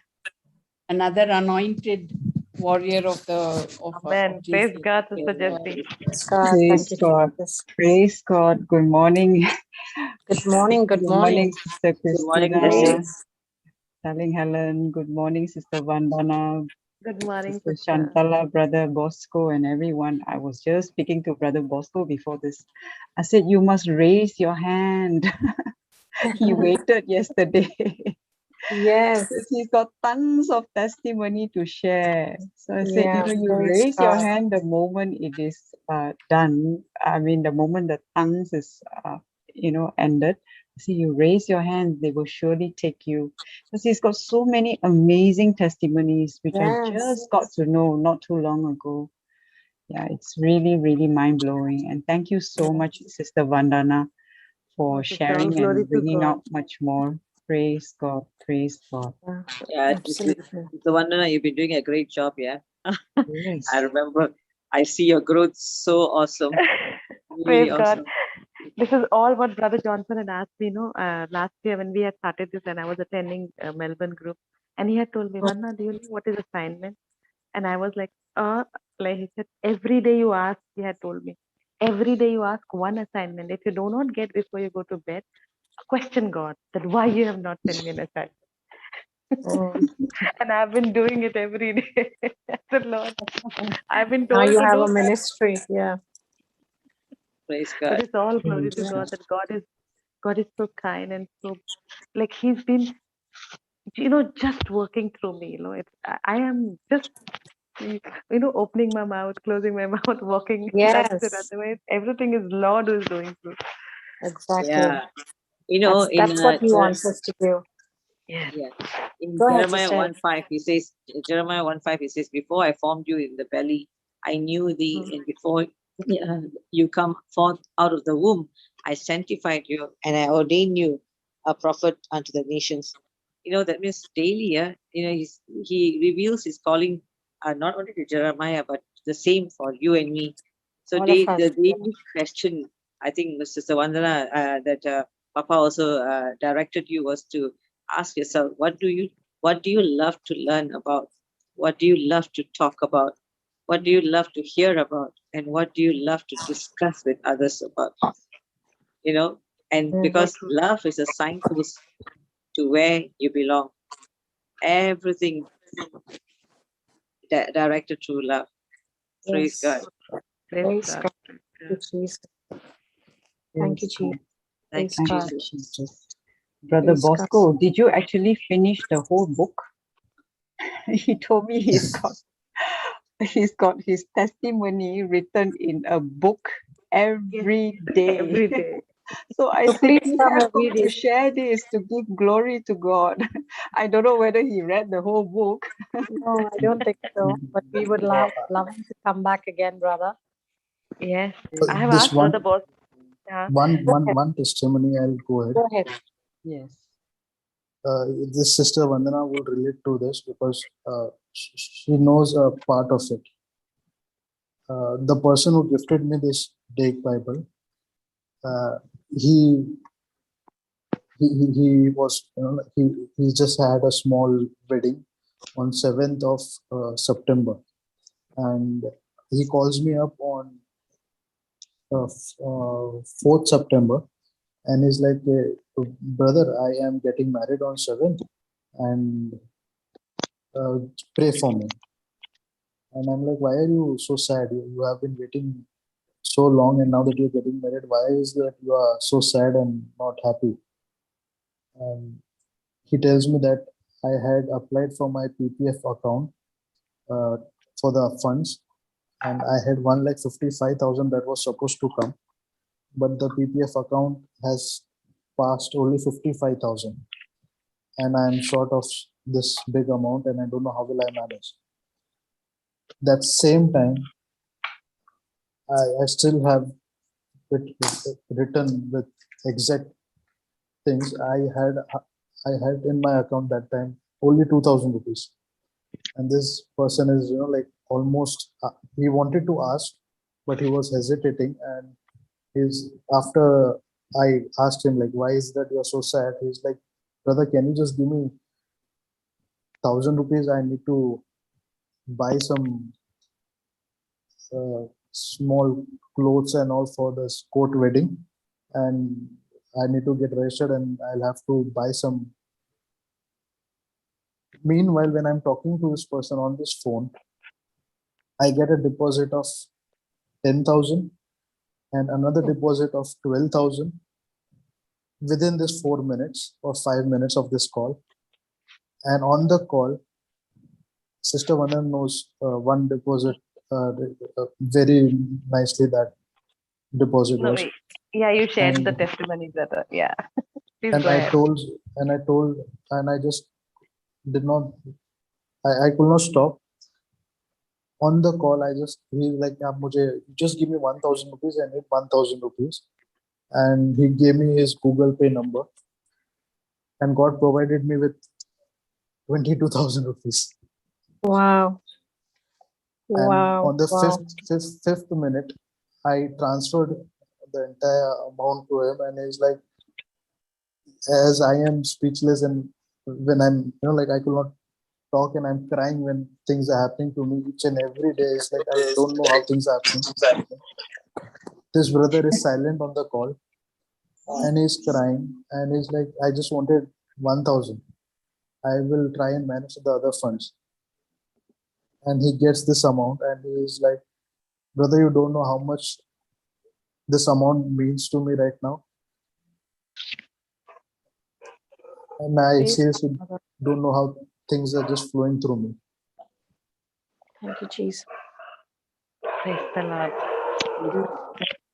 Another anointed warrior of Amen. Praise JC. God, Sister Amen. Jessie. Praise God. Praise Thank you, God. Jesus. Praise God. Good morning. Good morning. Good Good morning. morning, Sister Good morning, Christina, Jessie. darling Helen. Good morning, Sister Vandana, Good morning, Sister sister. Shantala, Brother Bosco, and everyone. I was just speaking to Brother Bosco before this. I said, you must raise your hand. He waited yesterday. Yes. Because he's got tons of testimony to share. So I said, Yeah. you Praise raise your God. hand the moment it is done. I mean, the moment the tongues is, ended. See, you raise your hand, they will surely take you. Because he's got so many amazing testimonies, which I Yes. just got to know not too long ago. Yeah, it's really, really mind-blowing. And thank you so much, Sister Vandana, for Oh, sister, all sharing glory and to bringing God. out much more. Praise God. Praise God. Yeah, Yeah, absolutely. the Vandana, you've been doing a great job. Yeah, Yes. I remember. I see your growth. So awesome. Really Praise God. awesome. This is all what Brother Johnson had asked me, last year when we had started this and I was attending a Melbourne group. And he had told me, Vanna, do you know what is assignment? And I was like he said, every day you ask, he had told me, every day you ask one assignment. If you do not get before you go to bed, question God that why you have not sent me an assignment. Mm. And I've been doing it every day. I said, Lord, I've been Now told you to have do a that. ministry. Yeah. Praise But God. it's all glory to Yeah. God that God is so kind and so like He's been just working through me. I am just opening my mouth, closing my mouth, walking. That's it. Yes. Otherwise, everything is Lord who is doing through. Exactly. Yeah, in That's what He wants us to do. Yes. yeah, in Go ahead, Jeremiah sister. 1:5, he says, Jeremiah 1:5, he says, before I formed you in the belly, I knew thee, and before you come forth out of the womb, I sanctified you, and I ordained you a prophet unto the nations. That means daily, he reveals his calling, not only to Jeremiah, but the same for you and me. So All of us. the daily question, I think, Sister Vandana, that Papa also directed you was to ask yourself, what do you love to learn about? What do you love to talk about? What do you love to hear about? And what do you love to discuss with others about? And because love is a signpost to where you belong. Everything directed through love. Praise Yes. God. Praise Praise God. God. Thank you, Jesus. Thank you, Praise God. Jesus. Thank Praise you, Thank God. you, Jesus. Jesus. Brother Praise God. Bosco, did you actually finish the whole book? He told me he's got his testimony written in a book every day. Every day. So I So please simply come have every come to day. share this to give glory to God. I don't know whether he read the whole book. No, I don't think so. But we would love him to come back again, brother. Yes. I have This asked Brother Boss. Go ahead. one testimony, I'll go ahead. Go ahead. Yes. This sister Vandana will relate to this because she knows a part of it. The person who gifted me this Dake Bible, uh, he, he was, he just had a small wedding on 7th of September, and he calls me up on 4th September, and he's like, brother, I am getting married on 7th, and pray for me. And I'm like, why are you so sad? You have been waiting so long, and now that you're getting married, why is that you are so sad and not happy? And he tells me that I had applied for my PPF account uh, for the funds, and I had 1,55,000 that was supposed to come, but the PPF account has passed only 55,000, and I'm short of this big amount, and I don't know how will I manage. That same time, I still have written with exact things I had in my account that time only 2,000 rupees, and this person is like almost he wanted to ask, but he was hesitating, and he's after I asked him like, why is that you're so sad? He's like, brother, can you just give me 1,000 rupees? I need to buy some small clothes and all for this court wedding, and I need to get registered, and I'll have to buy some. Meanwhile, when I'm talking to this person on this phone, I get a deposit of 10,000 and another deposit of 12,000 within this 4 minutes or 5 minutes of this call. And on the call, Sister Vanan knows one deposit very nicely, that deposit No, was. yeah, you shared the And, testimony, brother. Yeah. Please and go I ahead. told, and I just did not, I could not stop. On the call, he's like, just give me 1,000 rupees. I need 1,000 rupees. And he gave me his Google Pay number. And God provided me with 22,000 rupees. Wow. And Wow. on the Wow. fifth minute, I transferred the entire amount to him. And he's like, as I am speechless, and when I'm, like I could not talk, and I'm crying when things are happening to me each and every day. It's like, I don't know how things are happening. This brother is silent on the call, and he's crying, and he's like, I just wanted 1,000. I will try and manage the other funds. And he gets this amount, and he's like, brother, you don't know how much this amount means to me right now. And I Praise seriously God. don't know how things are just flowing through me. Thank you, Jesus. Praise the Lord.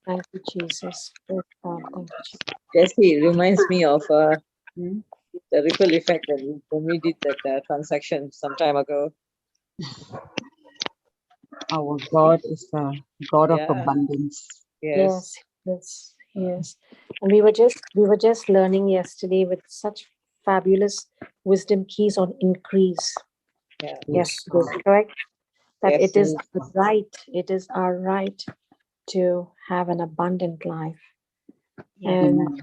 Thank you, Jesus. Praise God. Thank you, Jesus. Jesse, it reminds me of the ripple effect when we did that transaction some time ago. Our God is a God of Yeah. abundance. Yes. Yes. And we were just learning yesterday with such fabulous wisdom keys on increase. Yeah. Yes, correct. That Yes. it is our right to have an abundant life. And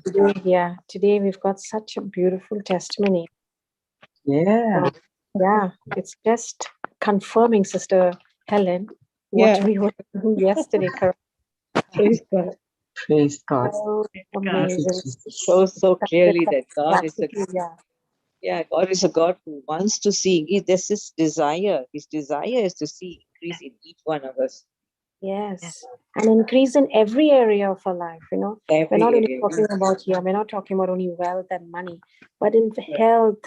today we've got such a beautiful testimony. Yeah. Yeah, it's just confirming, Sister Helen, what we were doing yesterday. Correct. Praise God. Praise God. So Thank you, amazing. Jesus. So clearly that God is Yeah. God is a God who wants to see. There's his desire. His desire is to see increase in each one of us. Yes. And increase in every area of our life, We're not only talking about we're not talking about only wealth and money, but in health,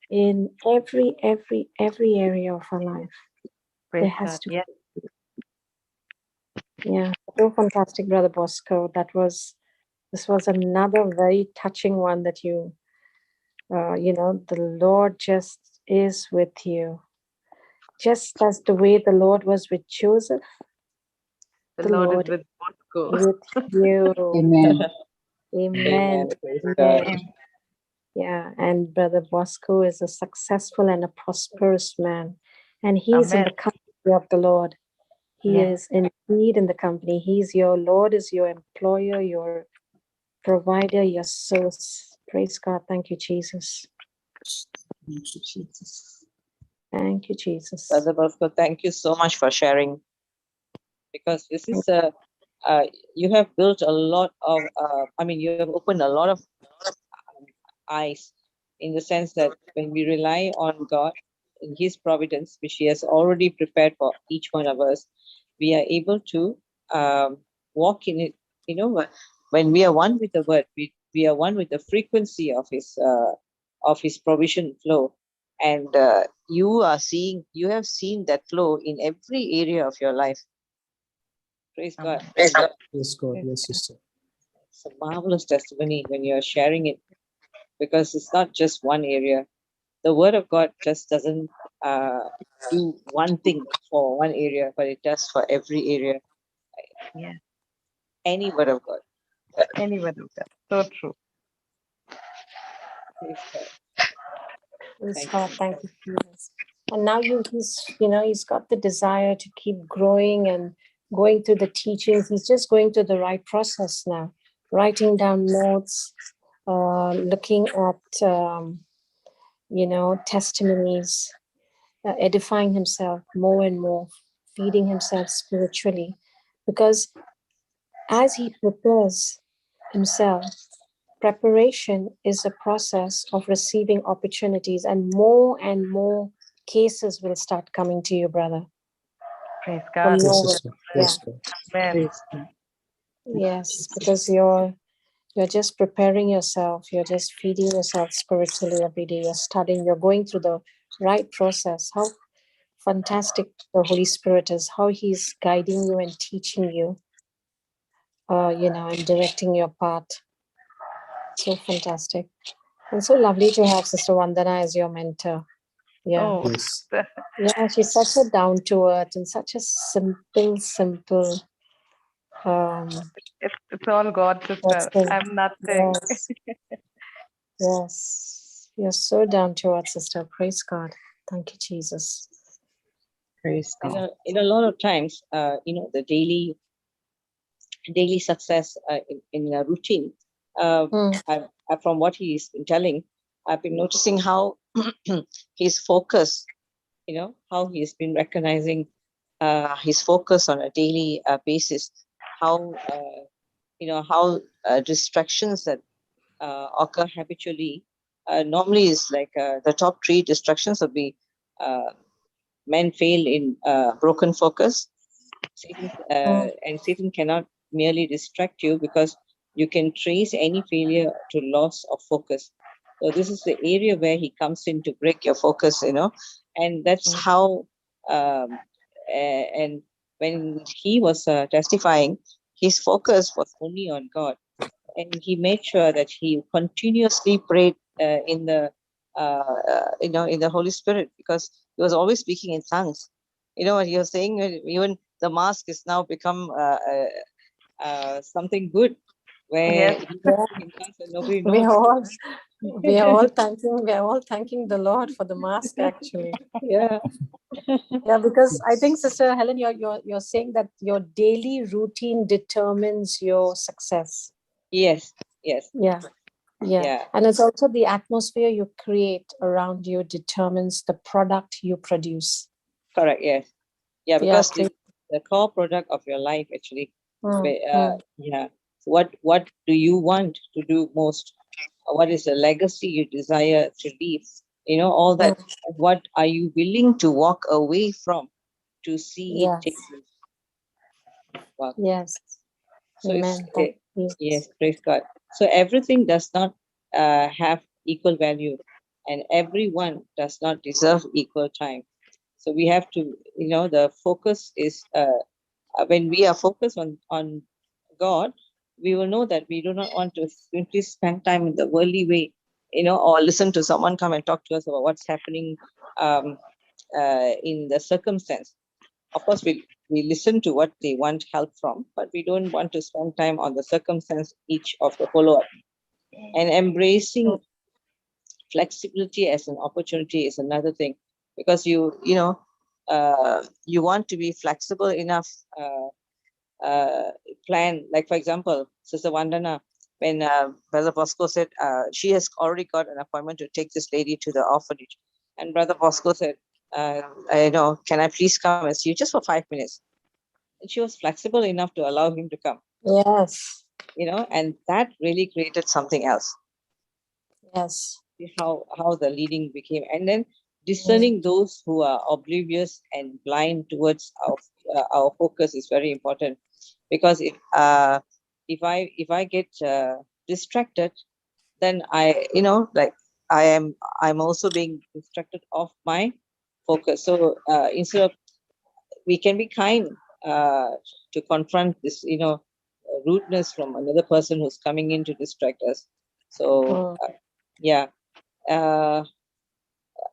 in every area of our life. Praise There has God. to be. Yeah. Yeah. So fantastic, Brother Bosco. That was This was another very touching one that you know, the Lord just is with you. Just as the way the Lord was with Joseph, The the Lord Lord is with Bosco. is with you. Amen. Amen. Praise God. Amen. Yeah, and Brother Bosco is a successful and a prosperous man. And he's in the Amen. company of the Lord. He Yes. is indeed in the company. He's your Lord, is your employer, your provider, your source. Praise God. Thank you, Jesus. Thank you, Jesus. Thank you, Jesus. Brother Bosco, thank you so much for sharing, because this is you have built a lot of, you have opened a lot of eyes, in the sense that when we rely on God in His providence, which He has already prepared for each one of us, we are able to walk in it. You know, when we are one with the Word, we are one with the frequency of His provision flow, and you have seen that flow in every area of your life. Praise God. Amen. Praise God. Yes, God. Yes, sister. It's a marvelous testimony when you're sharing it, because it's not just one area. The Word of God just doesn't do one thing for one area, but it does for every area. Yes. Any Word of God. Anywhere do that. So true. Praise God. Praise Thank God. you. Thank you, Jesus. And now he's got the desire to keep growing and going through the teachings. He's just going through the right process now, writing down notes, looking at, testimonies, edifying himself more and more, feeding himself spiritually. Because as he prepares himself, preparation is a process of receiving opportunities, and more cases will start coming to you, brother. Praise From God. Yes, nowhere. sister. Yeah. Yes, God. Amen. Praise God. Yes, because you're just preparing yourself. You're just feeding yourself spiritually every day. You're studying. You're going through the right process. How fantastic the Holy Spirit is! How He's guiding you and teaching you. And directing your path. So fantastic. And so lovely to have Sister Vandana as your mentor. Yeah. Oh, Yes. Yeah, she's such a down to earth and such a simple it's all God, sister. person. I'm nothing. Yes. Yes. You're so down to earth, sister. Praise God. Thank you, Jesus. Praise In God. a lot of times, the daily success in a routine. From what he's been telling, I've been noticing how his focus, how he's been recognizing his focus on a daily basis, how distractions that occur habitually. Normally is like the top three distractions would be men fail in broken focus. And Satan cannot merely distract you, because you can trace any failure to loss of focus. So this is the area where he comes in to break your focus, and that's how. And when he was testifying, his focus was only on God, and he made sure that he continuously prayed in the in the Holy Spirit, because he was always speaking in tongues. What you're saying, even the mask is now become something good, where Yes. he Yeah. in tongues and nobody We knows. are all thanking the Lord for the mask, actually. Yeah. Yeah, because I think, Yes. Sister Helen, you're saying that your daily routine determines your success. Yes. Yes. Yeah. Yeah. Yeah. And it's also the atmosphere you create around you determines the product you produce. Correct. Yes. Yeah. Yeah. Because the core product of your life, actually. Mm, mm. Yeah. What do you want to do most? What is the legacy you desire to leave? All that. What are you willing to walk away from to see it take Yes. place? Wow. Yes. So it's Amen. Thank you. yes, praise God. So everything does not have equal value, and everyone does not deserve equal time. So we have to, the focus is when we are focused on God, we will know that we do not want to simply spend time in the worldly way, or listen to someone come and talk to us about what's happening in the circumstance. Of course, we listen to what they want help from, but we don't want to spend time on the circumstance each of the follow-up. And embracing flexibility as an opportunity is another thing, because you want to be flexible enough, plan, like for example, Sister Vandana, when Brother Bosco said she has already got an appointment to take this lady to the orphanage, and Brother Bosco said, can I please come and see you just for 5 minutes? And she was flexible enough to allow him to come. Yes. And that really created something else. Yes. How the leading became, and then discerning those who are oblivious and blind towards our focus is very important, because if I get distracted, then I'm also being distracted off my focus. So instead of, we can be kind to confront this rudeness from another person who's coming in to distract us. So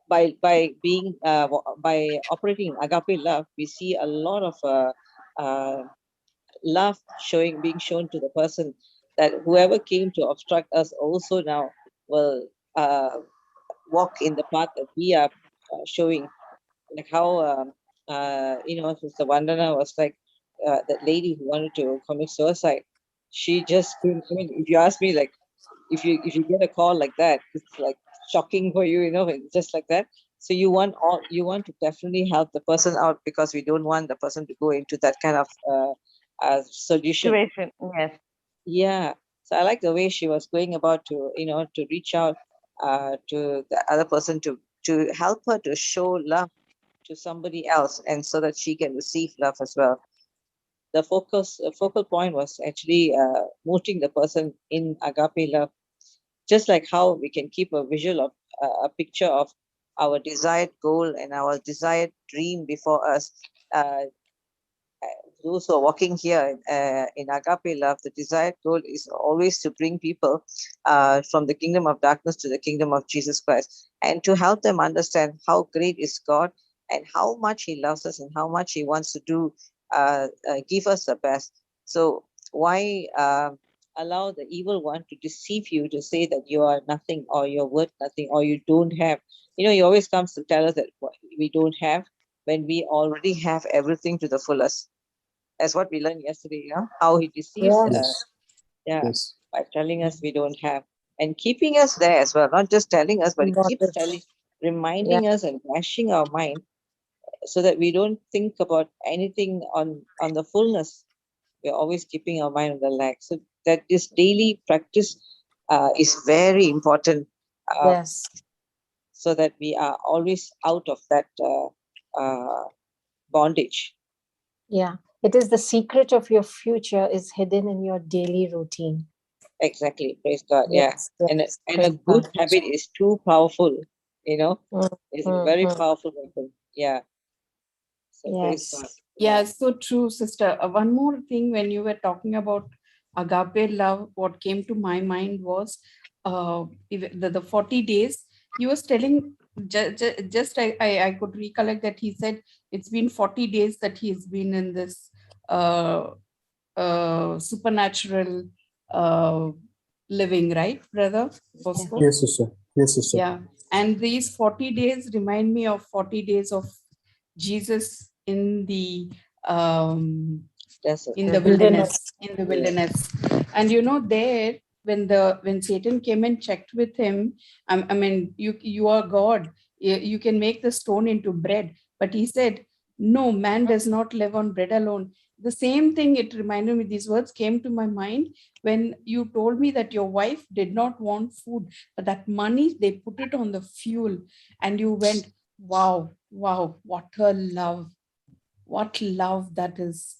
by operating agape love, we see a lot of love being shown to the person, that whoever came to obstruct us also now will walk in the path that we are showing. Like how Sister Vandana was like that lady who wanted to commit suicide. She just couldn't. I mean, if you ask me, like, if you get a call like that, it's like shocking for you, just like that. So you want to definitely help the person out, because we don't want the person to go into that kind of solution. Situation. Yes. Yeah. So I like the way she was going about to to reach out to the other person, to help her to show love to somebody else, and so that she can receive love as well. The focal point was actually mooting the person in agape love, just like how we can keep a visual of a picture of our desired goal and our desired dream before us. Those who are walking here in agape love, the desired goal is always to bring people from the kingdom of darkness to the kingdom of Jesus Christ, and to help them understand how great is God, and how much He loves us, and how much He wants to do give us the best. So why allow the evil one to deceive you, to say that you are nothing, or you're worth nothing, or you don't have? He always comes to tell us that we don't have, when we already have everything to the fullest. As what we learned yesterday, how he deceives Yes. by telling us we don't have, and keeping us there as well. Not just telling us, but he keeps reminding us and flashing our mind, so that we don't think about anything on the fullness. We're always keeping our mind on the lack. So that this daily practice is very important, Yes. so that we are always out of that bondage. Yeah. It is the secret of your future is hidden in your daily routine. Exactly. Praise God. Yes, Yes. And praise a good God. habit is too powerful. It's a very powerful weapon. Yeah. So praise God. Yes. Yeah, so true, sister. One more thing, when you were talking about agape love, what came to my mind was the 40 days. He was telling, just I could recollect that he said it's been 40 days that he's been in this supernatural living, right, Brother Bosco? Yes, sister. Yes, sister. Yeah. And these 40 days remind me of 40 days of Jesus in the Desert. wilderness, and there, when Satan came and checked with him, I mean, you are God, you can make the stone into bread, but he said, no, man does not live on bread alone. The same thing, it reminded me, these words came to my mind when you told me that your wife did not want food, but that money, they put it on the fuel, and you went, wow, what a love, what love that is.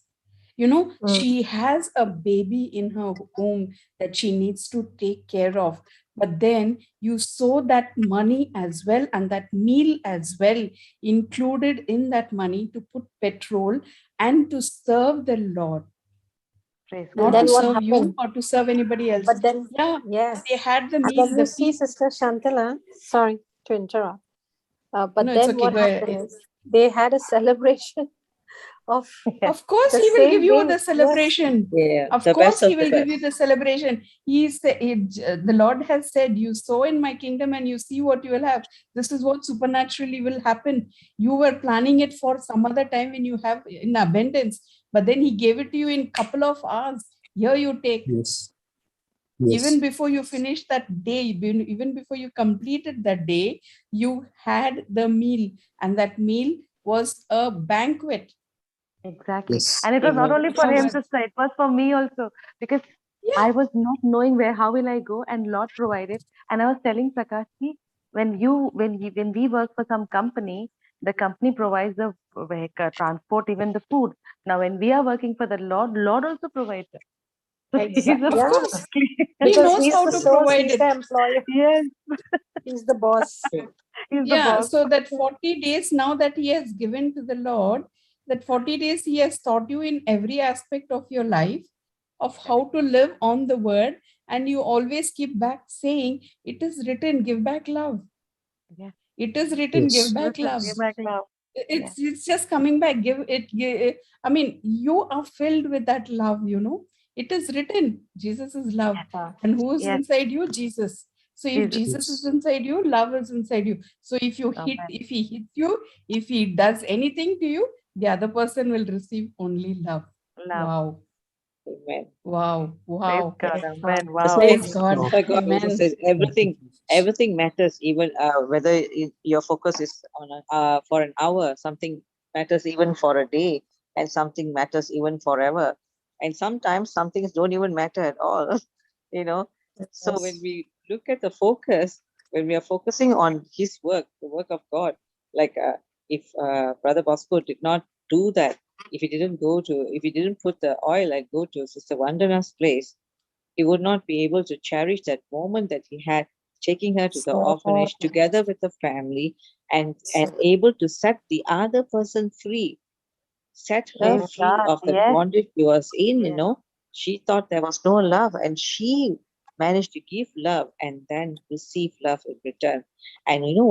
She has a baby in her womb that she needs to take care of. But then you saw that money as well, and that meal as well, included in that money, to put petrol and to serve the Lord. Praise And Not God. then to what serve you happened? or to serve anybody else. But then, Yeah, yes. they had the And meal, then the you see, peace. Sister Shantala, sorry to interrupt, but No, it's then okay. what Go ahead. happened is they had a celebration of Of course, the he will give same you way. the Yes. celebration. Yeah, Of the course, best of he the will give you best. the celebration. The Lord has said, you sow in my kingdom and you see what you will have. This is what supernaturally will happen. You were planning it for some other time when you have in abundance, but then he gave it to you in couple of hours. Here you take. Yes. Even Yes. before you finish that day, even before you completed that day, you had the meal, and that meal was a banquet. Exactly. Yes. And it was not Amen. only for So, him, sister, it was for me also. Because yeah, I was not knowing how will I go, and Lord provided. And I was telling Prakash, "See, when we work for some company, the company provides the vehicle, transport, even the food. Now when we are working for the Lord also provides it. So he's a Exactly. of Yeah. course, he Because knows he's how the to source, provide he's it. the employer, yes, he's the boss. he's the Yeah, boss. so that 40 days now that he has given to the Lord, that 40 days he has taught you in every aspect of your life of how to live on the word. And you always keep back saying, it is written, give back love. Yeah. It is written, give Yes. back Listen, love. give back love. Yeah. It's just coming back. I mean, you are filled with that love, you know. It is written, Jesus is love. Ah, And who is Yes, inside you? Jesus. So if Jesus. Jesus is Yes. inside you, love is inside you. So if Amen. if he hits you, if he does anything to you, the other person will receive only love. Love. Wow. Amen. Wow. Praise Wow. God. praise God. Amen. That's Wow. why, Praise Amen. God. that's why God also Amen. says Thank you, Jesus. everything matters, even whether your focus is on for an hour, something matters even for a day, and something matters even forever. And sometimes some things don't even matter at all, you know. So when Yes. we look at the focus, when we are focusing on his work, the work of God, like if Brother Bosco did not do that, if he didn't put the oil and go to Sister Vandana's place, he would not be able to cherish that moment that he had, taking her to the So, orphanage together with the family, and able to set the other person free, set her Praise amen. free God. of the Yes. bondage she was in, Yes. she thought there was no love, and she managed to give love and then receive love in return. And you know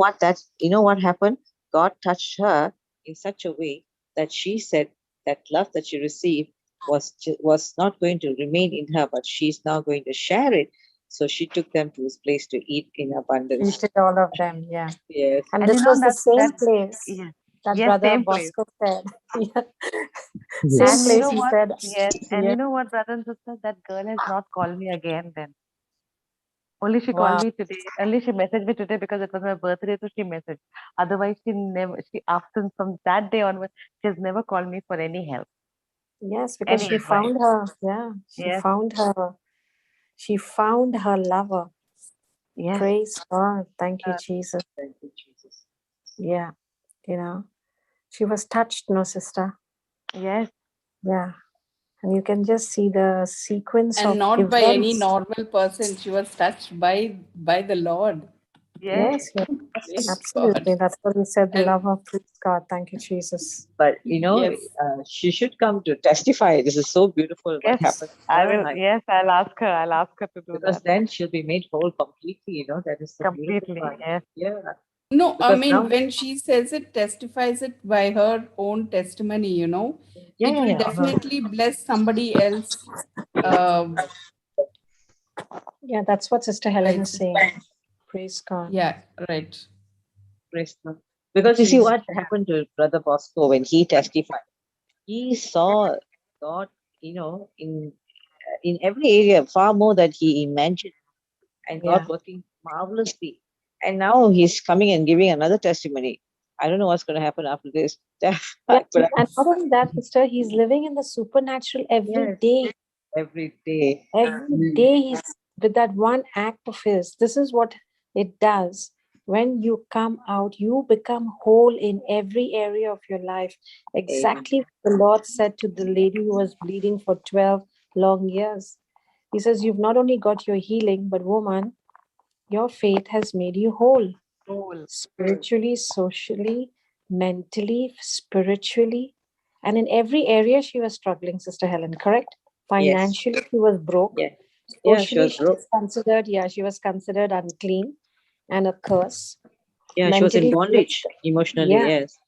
what happened? God touched her in such a way that she said that love that she received was not going to remain in her, but she's now going to share it. So she took them to his place to eat in abundance. Treated all of them, yeah. Yes. And And this was the same place yes. that Yes, Brother same place. Bosco said. Yeah. Same And Yes. you place know he what? said. Yes. And Yeah. you know what, brother and sister, that girl has not called me again then. Only she called Wow. me today. Only she messaged me today because it was my birthday, so she messaged. Otherwise, after from that day onwards, she has never called me for any help, Yes, because any she advice. found her, yeah, Yes. she found her lover. Yes. Praise God. Thank you, Uh, Jesus. Thank you, Jesus. Yeah, you know, she was touched, no, sister. yes. Yeah. And you can just see the sequence And of not by any events. normal person. She was touched by the Lord. Yes. Yes, yes, Praise God. absolutely. That's what we said, the And love of praise God. Thank you, Jesus. But yes, she should come to testify. This is so beautiful what Yes. happened to I her. will. Yes, I'll ask her. I'll ask her to do Because that then she'll be made whole completely. That is the beautiful completely. part. Yes. Yeah. no, I Because mean, now, when she says it, testifies it by her own testimony, you know, yeah, it yeah, will yeah. definitely bless somebody else. Um, Yeah, that's what Sister Helen is it's, saying. Praise God. yeah, right. Praise God. Because you see Jesus. what happened to Brother Bosco when he testified. He saw God, in every area far more than he imagined, and Yeah. God working marvelously. And now he's coming and giving another testimony. I don't know what's going to happen after this. Yeah, But and not only that, sister, he's living in the supernatural every yes, day. every day. Every day he's with that one act of his. This is what it does. When you come out, you become whole in every area of your life. Amen. Exactly what the Lord said to the lady who was bleeding for 12 long years. He says, you've not only got your healing, but woman, your faith has made you whole. Cool. Spiritually, socially, mentally, spiritually, and in every area she was struggling, Sister Helen, correct? Financially, she was broke. Yeah. Yeah, she Socially, was broke. she was considered unclean and a curse. Yeah, she was in Mentally, bondage. Emotionally, yeah. yes.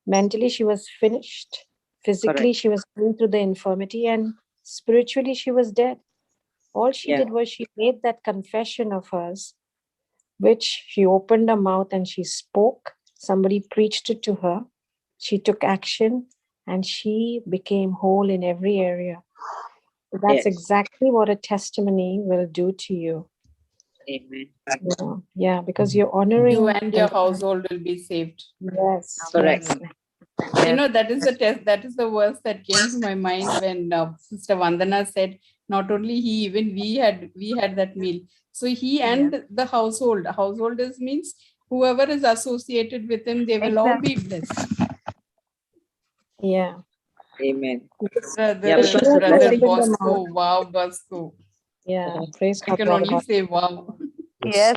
Mentally, she was finished. Physically, Correct. she was going through the infirmity, and spiritually, she was dead. All she Yeah. did was she made that confession of hers, which she opened her mouth and she spoke. Somebody preached it to her. She took action and she became whole in every area. That's Yes. exactly what a testimony will do to you. Amen. Yeah, because you're honoring. You and your the- household will be saved. Yes. Correct. Yes. You know, that is the test. That is the verse that came to my mind when Sister Vandana said, not only he, even we had that meal. So he and the household. Householders means whoever is associated with him, they will all be blessed. Yeah. Amen. Brother, she because was brother opened her mouth. Bosco, wow, Bosco. Yeah. Praise I God. can Brother only Bosco. say wow. Yes.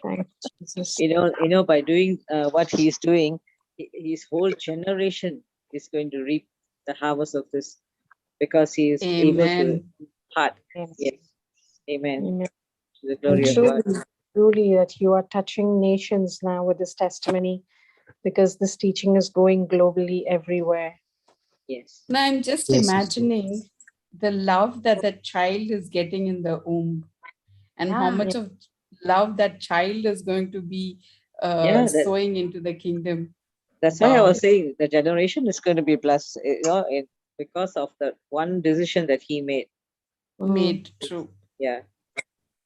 Thank you, Jesus. by doing what he's doing, his whole generation is going to reap the harvest of this, because he is able to Amen. part. Amen. Yes. Amen. Amen. To the And glory of God. truly that you are touching nations now with this testimony, because this teaching is going globally everywhere. Yes. Now I'm just Yes, imagining the love that that child is getting in the womb, and how much of love that child is going to be Yeah, sowing into the kingdom. that's why I Wow. was saying the generation is going to be blessed, because of the one decision that he made. Made true. Yeah.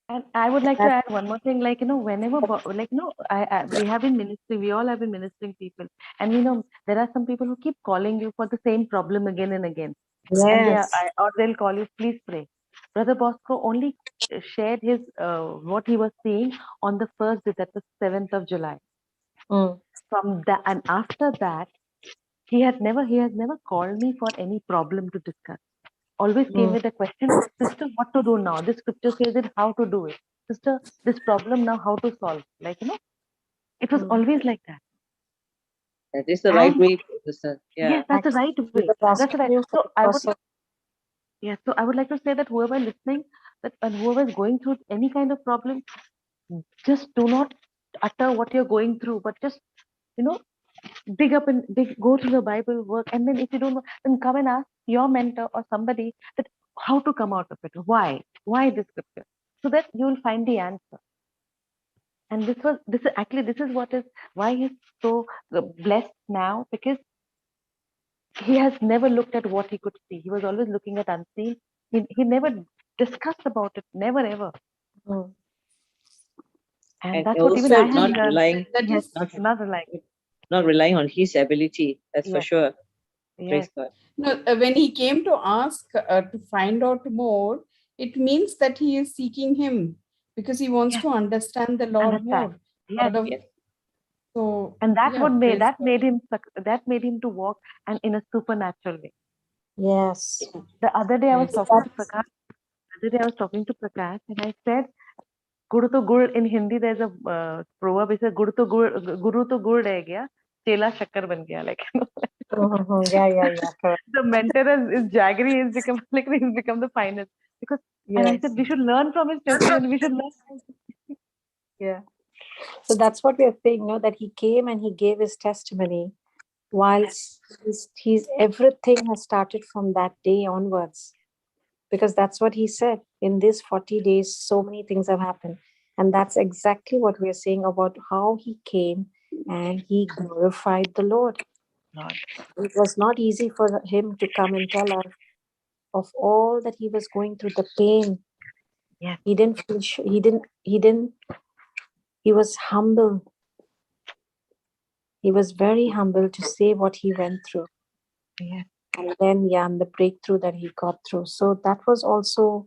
And I would like to add one more thing, like, whenever, we have been ministering, we all have been ministering people. And, there are some people who keep calling you for the same problem again and again. And Yes. or they'll call you, please pray. Brother Bosco only shared his, what he was seeing on the first day, that was 7th of July. Mm. From that, and after that, he has never called me for any problem to discuss. Always came with a question, sister, what to do now? This scripture says it, how to do it. Sister, this problem now, how to solve? Like, it was always like that. That is the right And way, sister. Yeah. yes, that's the right way. Because That's asking the right. you for So the I would, person- so I would like to say that whoever is listening, that and whoever is going through any kind of problem, just do not utter what you're going through, but just, go to the Bible, work, and then if you don't know, then come and ask your mentor or somebody that how to come out of it. Why this scripture? So that you will find the answer. And this is what is why he's so blessed now, because he has never looked at what he could see. He was always looking at unseen. He never discussed about it, never ever. Mm. And And that's what even also I have learned. That Yes, is not relying on his ability. That's for Yes. sure. Yes. Praise God. no, when he came to ask to find out more, it means that he is seeking him because he wants Yes. to understand the Lord Understand. more. Yes. Yes. So And that's yeah, what made praise made him to walk and in a supernatural way. Yes. The other day I was Yes. talking to Prakash. And I said, Guru to gur, in Hindi there's a proverb, it says Guru to gur reh gaya, chela shakkar ban gaya. Like, Yeah. Correct. the mentor is jaggery, he's become the finest. Because and I Yes. said we should learn from his testimony. We should learn. Yeah. So that's what we are saying, that he came and he gave his testimony, whilst he's everything has started from that day onwards, because that's what he said. In these 40 days, so many things have happened. And that's exactly what we are saying about how he came and he glorified the Lord. It was not easy for him to come and tell us of all that he was going through, the pain. Yes. He didn't feel he was humble. He was very humble to say what he went through. Yes. And then, and the breakthrough that he got through. So that was also,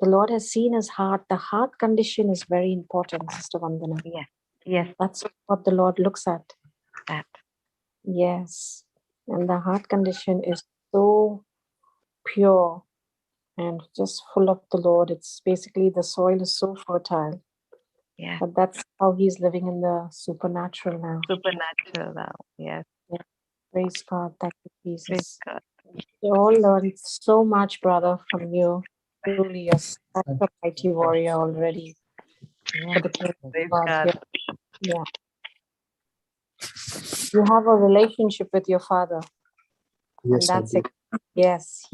the Lord has seen his heart. The heart condition is very important, Sister Vandana. Yes. Yes. That's what the Lord looks at. That. Yes. And the heart condition is so pure and just full of the Lord. It's basically, the soil is so fertile. Yeah. But that's how he's living in the supernatural now. Supernatural now. Yes. Praise God. Thank you, Jesus. Praise God. We all learned so much, brother, from you. Truly, you're such a mighty warrior already for the kingdom of Praise God. God. Yeah. You have a relationship with your father. Yes, And I that's do. it. Yes.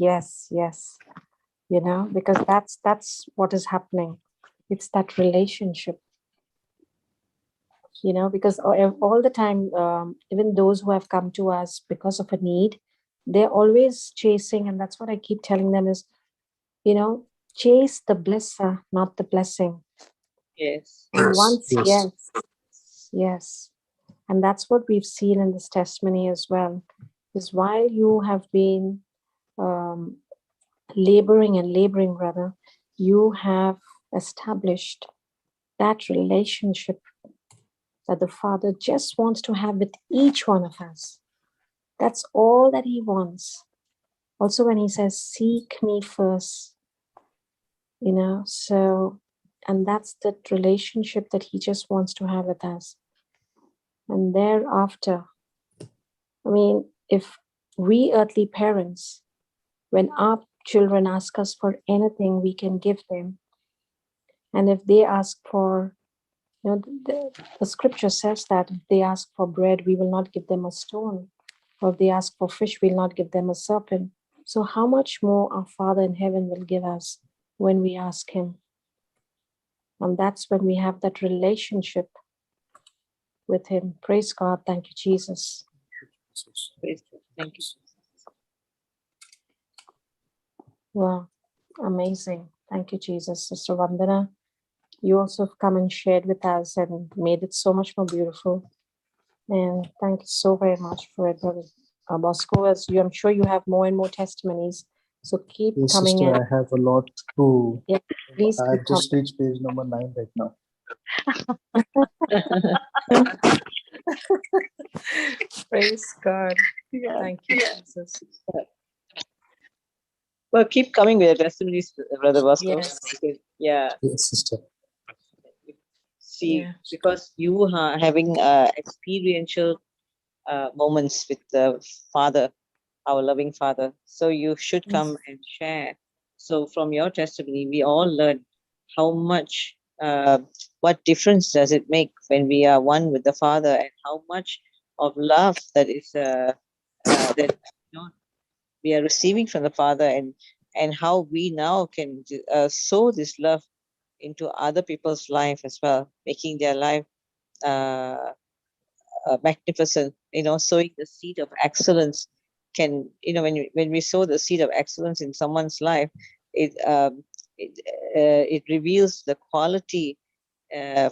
You know, because that's what is happening. It's that relationship. You know, because all the time, even those who have come to us because of a need, they're always chasing, and that's what I keep telling them is, you know, chase the blesser, not the blessing. Yes. And once, Yes. yes. And that's what we've seen in this testimony as well, is while you have been laboring, brother, you have established that relationship that the Father just wants to have with each one of us. That's all that He wants. Also, when He says, seek me first, you know, so, and that's that relationship that He just wants to have with us. And thereafter, I mean, if we earthly parents, when our children ask us for anything, we can give them. And if they ask for, you know, the scripture says that if they ask for bread, we will not give them a stone. Or if they ask for fish, we'll not give them a serpent. So how much more our Father in heaven will give us when we ask Him? And that's when we have that relationship with Him. Praise God. Thank you, Jesus. Praise God. Thank you. Wow. Amazing. Thank you, Jesus. Sister Vandana, you also have come and shared with us and made it so much more beautiful. And thank you so very much for it, Brother Bosco. As you, I'm sure you have more and more testimonies. So keep Yes, coming sister, in. I have a lot to. Yeah, please I've keep just coming. reached page number 9 right now. Praise God. Thank you, Jesus. Well, keep coming with the testimonies, Brother Bosco. Yes. Yeah. Yes, sister. See, Yeah. because you are having experiential moments with the Father, our loving Father. So you should come and share. So from your testimony, we all learn how much, what difference does it make when we are one with the Father, and how much of love that is that we are receiving from the Father, and how we now can sow this love into other people's life as well, making their life uh, magnificent. Sowing the seed of excellence can, when we sow the seed of excellence in someone's life, it it reveals the quality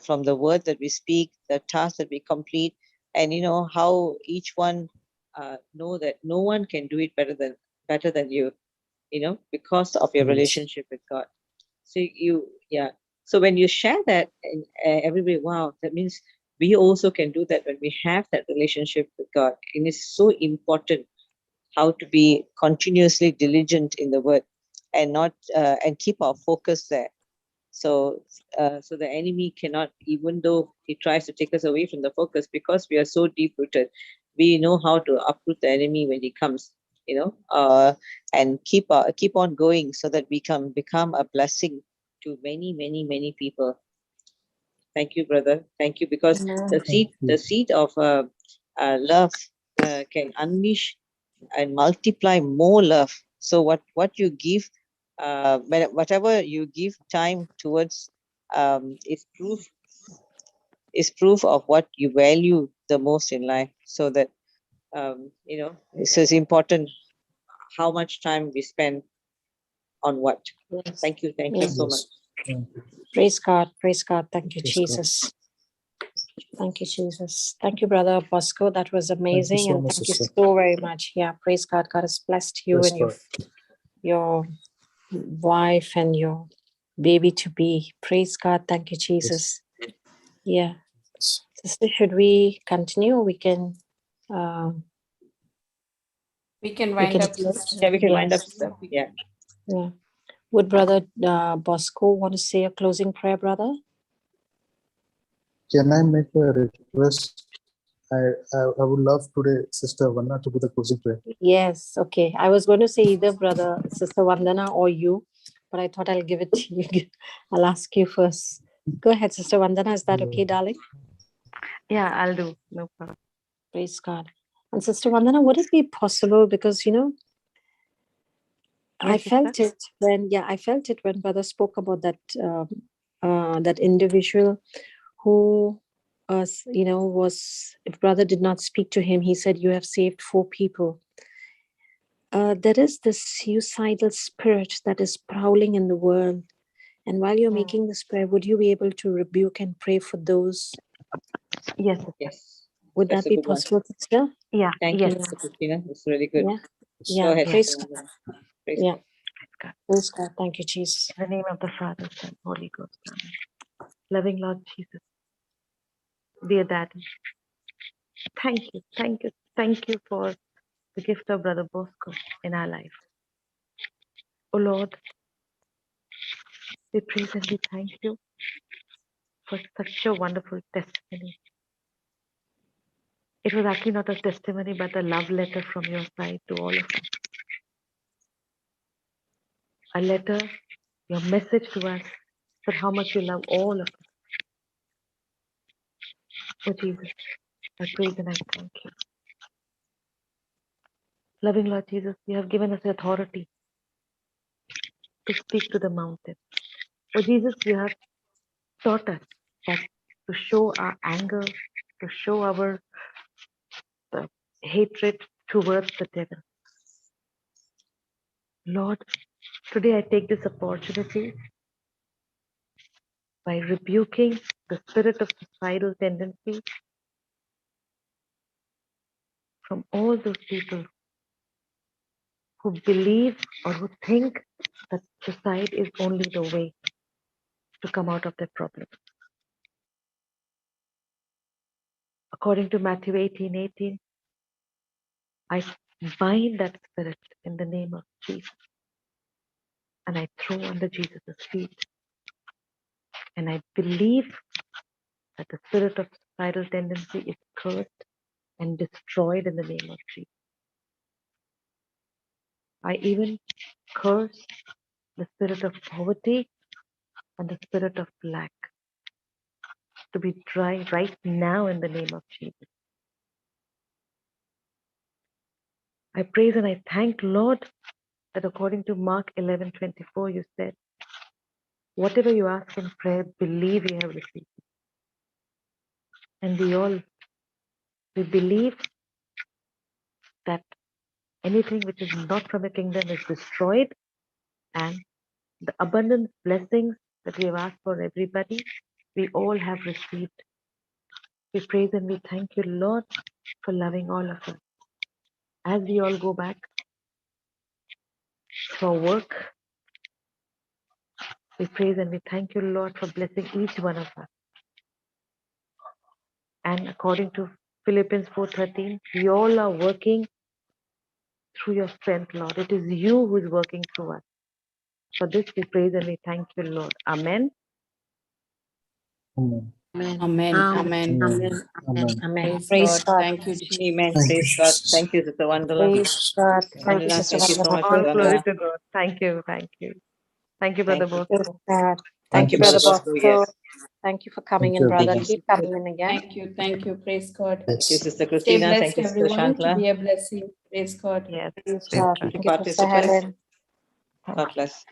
from the word that we speak, the task that we complete, and how each one know that no one can do it better than you, because of your Yes. relationship with God. So so when you share that, and everybody, wow, that means we also can do that when we have that relationship with God. And it's so important how to be continuously diligent in the word, and not and keep our focus there. So the enemy cannot, even though he tries to take us away from the focus, because we are so deep rooted, we know how to uproot the enemy when he comes, and keep on going, so that we can become a blessing to many people. Thank you, brother. Thank you, because the seed of love can unleash and multiply more love. So what you give, whatever you give time towards, is proof of what you value the most in life. So that it's important how much time we spend on what. Yes. Thank you Yes. so much. Thank you. Praise God. Praise God. Thank you, Praise God. Jesus. Thank you, Jesus. Thank you, Brother Bosco. That was amazing. so And much, thank you sister. so very much. Yeah, praise God. God has blessed you Praise and God. your wife and your baby to be. Praise God. Thank you, Jesus. Yeah. Yes. Sister, should we continue? We can We can wind up. Sister. Yeah, we can wind up. Yes. Stuff. Yeah. Yeah. Would Brother Bosco want to say a closing prayer, brother? Can I make a request? I would love today, Sister Vanna, to do the closing prayer. Yes, okay. I was going to say either brother, Sister Vandana or you, but I thought I'll give it to you. I'll ask you first. Go ahead, Sister Vandana. Is that okay, darling? Yeah, I'll do. No problem. Praise God. And Sister Vandana, would it be possible? Because, I Yes, felt sister? I felt it when brother spoke about that, that individual who, if brother did not speak to him, he said, you have saved 4 people. There is this suicidal spirit that is prowling in the world. And while you're making this prayer, would you be able to rebuke and pray for those? Yes, sister. Yes. Would That's that a be good one. possible, sister? Yeah. Thank yes. you, Sister Christina. That's really good. Yeah. Go Yeah. ahead, Praise Sister God. Vandana. Praise Yeah. God. God. Praise God. Thank you, Jesus. In the name of the Father, Son, Holy Ghost. Amen. Loving Lord Jesus, dear Daddy, thank you for the gift of Brother Bosco in our life. Oh Lord, we praise and we thank you for such a wonderful testimony. It was actually not a testimony, but a love letter from your side to all of us. A letter, your message to us, for how much you love all of us. Oh Jesus, I praise and I thank you. Loving Lord Jesus, you have given us the authority to speak to the mountain. Oh Jesus, you have taught us that to show our anger, to show our hatred towards the devil. Lord, today I take this opportunity by rebuking the spirit of suicidal tendency from all those people who believe or who think that suicide is only the way to come out of their problem. According to Matthew 18:18, I bind that spirit in the name of Jesus and I throw under Jesus' feet. And I believe that the spirit of suicidal tendency is cursed and destroyed in the name of Jesus. I even curse the spirit of poverty and the spirit of lack to be dry right now in the name of Jesus. I praise and I thank Lord that according to Mark 11:24, you said, whatever you ask in prayer, believe you have received. And we believe that anything which is not from the kingdom is destroyed, and the abundant blessings that we have asked for everybody, we all have received. We praise and we thank you, Lord, for loving all of us. As we all go back for work, we praise and we thank you, Lord, for blessing each one of us. And according to Philippians 4:13, we all are working through your strength, Lord. It is you who is working through us. For this we praise and we thank you, Lord. Amen. Amen. Amen. Amen. Amen. Praise God. Thank you, Jesus. Amen. Thank you, Praise God. Jesus. Thank you, Sister Vandana. Praise God. Thank you, Vandana, Sister thank you so Vandana. much, All Sister glory Vandana. to God. Thank you. Thank you. Thank you, Brother Thank you. Praise Bosco. God. Thank Thank you, you, Brother Brother sister. Bosco, Bosco. yes. Thank you for coming Thank in, you, brother. everyone. Keep coming in again. Thank you, praise God. Thank you, Yes. Sister Stay Christina. Thank blessed, you, Sister everyone, to Shantla. be a blessing. Praise God. Yes. Praise Praise God. God. Thank you, Sister Participants. Helen. God bless.